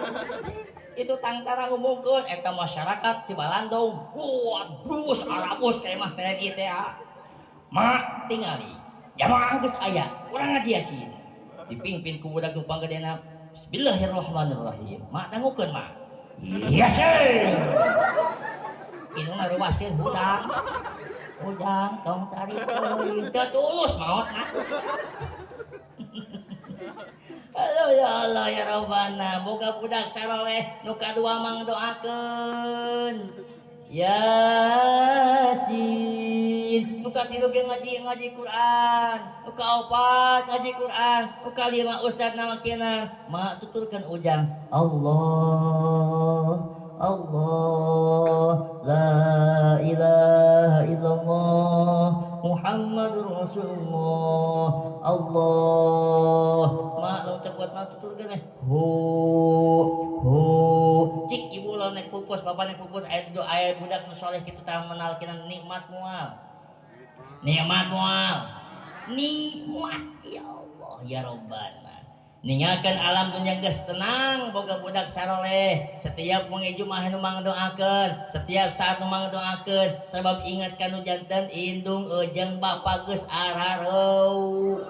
itu tangtara ngomongkeun eta masyarakat Cibalandung kuat brus arabus teh mah TNI teh mak tingali jamaah geus aya urang ngaji yasin dipimpin ku budak nu panggedena bismillahirrahmanirrahim mak dangukeun mak yasin inuna ruwaseun hudang tong tarik teuing teu tulus maotna halo ya Allah ya Rabbana boga budak saroleh nu kadua mang doakeun Yasin nu katilu ge ngaji Quran nu kaopat ngaji Quran nu kalima ustad nangkinan mak tuturkeun ujang Allah la ilaha illallah Muhammadur Rasulullah Allah mak lamun teu kuat mah tuturkeun cik ibu lawan nek pupus bapak nek pupus aya budak nu saleh kitu tah menalkeun nikmat moal ya Allah ya Rabbana ninggalkeun alam dunya geus tenang boga budak saleh setiap wengi Jumaah nu mangdoakeun setiap saat nu mangdoakeun sabab ingat kanu janten indung jeung bapa geus arareu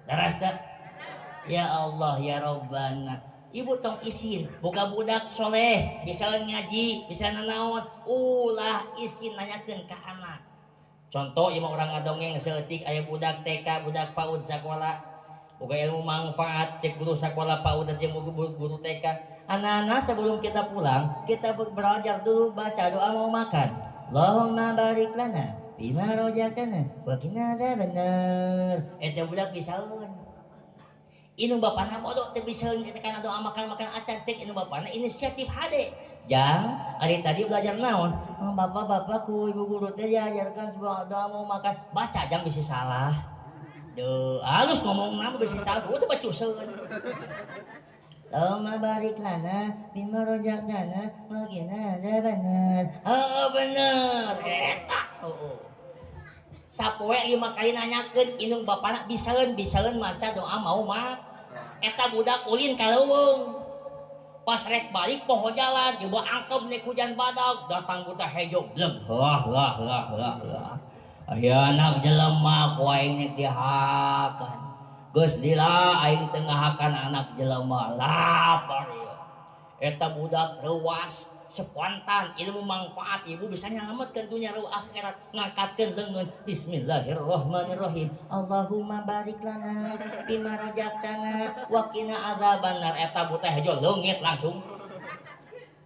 daras da ya Allah ya Rabbana ibu tong isin boga budak soleh bisa ngaji bisa nanaon ulah isin nanyakeun ka anak contoh imah urang ngadongeng seeutik aya budak TK budak PAUD sakola boga ilmu manfaat cek guru sakola PAUD jeung guru TK anak-anak sebelum kita pulang kita belajar dulu baca doa mau makan Allahumma barik lana bima rojakana wa qina adzabannar eta budak bisaeun inu bapana bodoh teu bisaeun kana doa makan acan cek inu bapana inisiatif hade jang ari tadi belajar naon bapak ku ibu guru teh diajarkan doa mau makan baca jang bisa salah deuh halus ngomong nama bisa salah teu bacuseun Allahumma barik lana bima rojakana wa qina adzabannar bener eta sapoe ieu mah kali nanyakeun indung bapana bisaeun maca doa mau mak eta budak ulin ka leuweung Pas rek balik poho jalan coba angkep nih hujan badak datang buta hejo bleg lah aya anak jelema ku aing nek dihakan geus dila aing tengahakan anak jelema lapar ieu eta budak reuas spontan ilmu manfaat ibu bisa nyelametkeun dunia reu akhirat ngangkatkeun leungeun bismillahirrahmanirrahim Allahumma barik lana bima razaqtana wa qina adzabannar eta buta hejo leungit langsung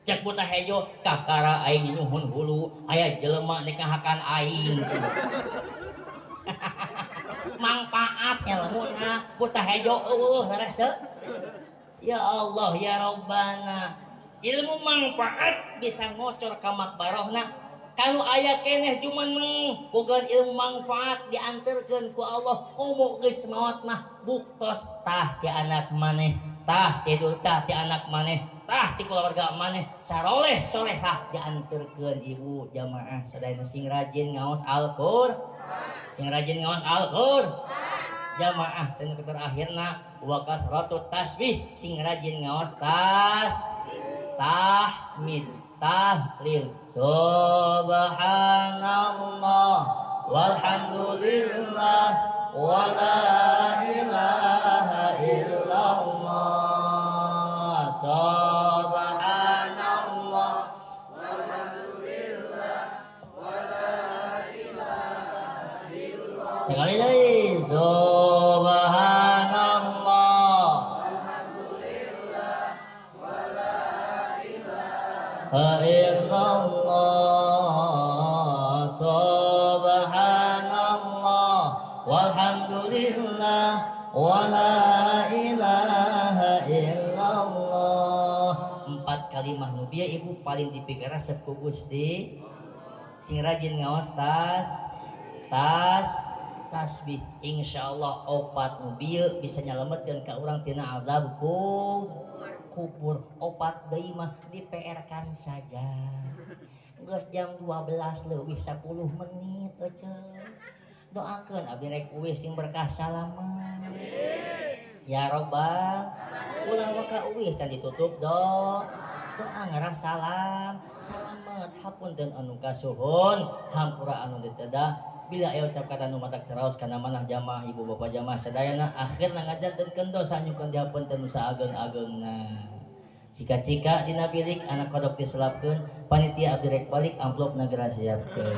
cek buta hejo kakara aing nyuhun hulu aya jelema nikahakan aing manfaat ilmuna buta hejo rese ya Allah ya Rabbana ilmu manfaat bisa ngocor ka makbarohna kalau aya keneh cuman boga ilmu manfaat diantarkeun ku Allah komo geus maot mah buktos tah ti anak maneh tah ti tah ti anak maneh tah ti keluarga maneh saroleh solehah diantarkeun ibu jamaah sadayana sing rajin ngaos Al-Qur'an sing rajin ngaos Al-Qur'an jamaah sing terakhirna wa kasratut tasbih sing rajin ngaos tahmid tahlil subhanallah walhamdulillah wa la ilaha illallah subhanallah walhamdulillah wa la ilaha illallah sekali lagi subhanallah illallah subhanallah walhamdulillah wa la ilaha illallah 4 kalimah nu bieu ibu paling dipikir resep ku Gusti sing rajin ngaos tasbih insyaallah opat nu bieu bisa nyalametkeun ka urang tina azab kubur opat deui mah diPR-kan saja geus jam 12 leuwih 10 menit eceun doakeun abdi rek uwih sing berkah salaman ya robbal ulah waka uwih can ditutup doa ngarah salamet hapunten anu kasuhun hampura anu diteda bila aya ucap kata nu matak teraos kana manah jamaah ibu bapak jamaah sadayana akhirna ngajantenkeun dosa nyukeun dihapunten nu saageng-agengna cika-cika dina bilik anak kodok diselapkeun panitia abdi rek balik amplop nagara siapkeun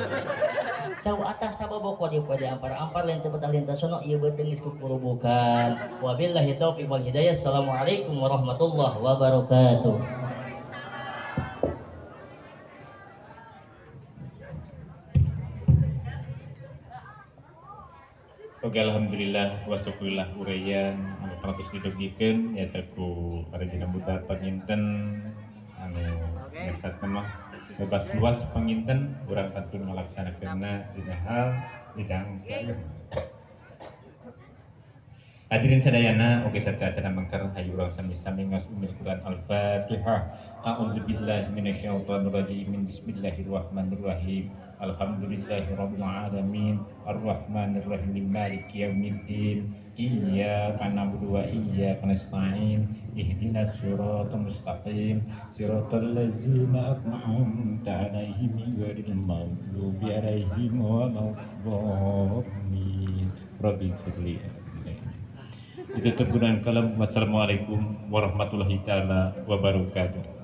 cau atas sababoko di ampar-ampar lain teu betah lintas sono ieu beuteung geus kukurubukan wabillahi taufiq wal hidayah assalamualaikum warahmatullahi wabarakatuh. Oke, alhamdulillah wa syukurillah urayan anu karatos didogikeun nyaeta ku para jina budak panginten anu ngesat mah bebas luas panginten urang kantun ngalaksanakeunna dina hal bidang hadirin sadayana oge saca-aca mangkar hayu urang sami-sami ngaos umil Quran Al-Fatihah. A'udzubillahi minasyaitonir rajim. Bismillahirrahmanirrahim. Alhamdulillahirabbil alamin. Arrahmanir rahim. Maliki yaumiddin. Iyyaka na'budu wa iyyaka nasta'in. Ihdinas siratal mustaqim. Siratal ladzina an'amta 'alaihim ghairil maghdubi 'alaihim waladdallin. Rabbil fadli. Itu tergunakan kalam. Wassalamualaikum warahmatullahi taala wabarakatuh.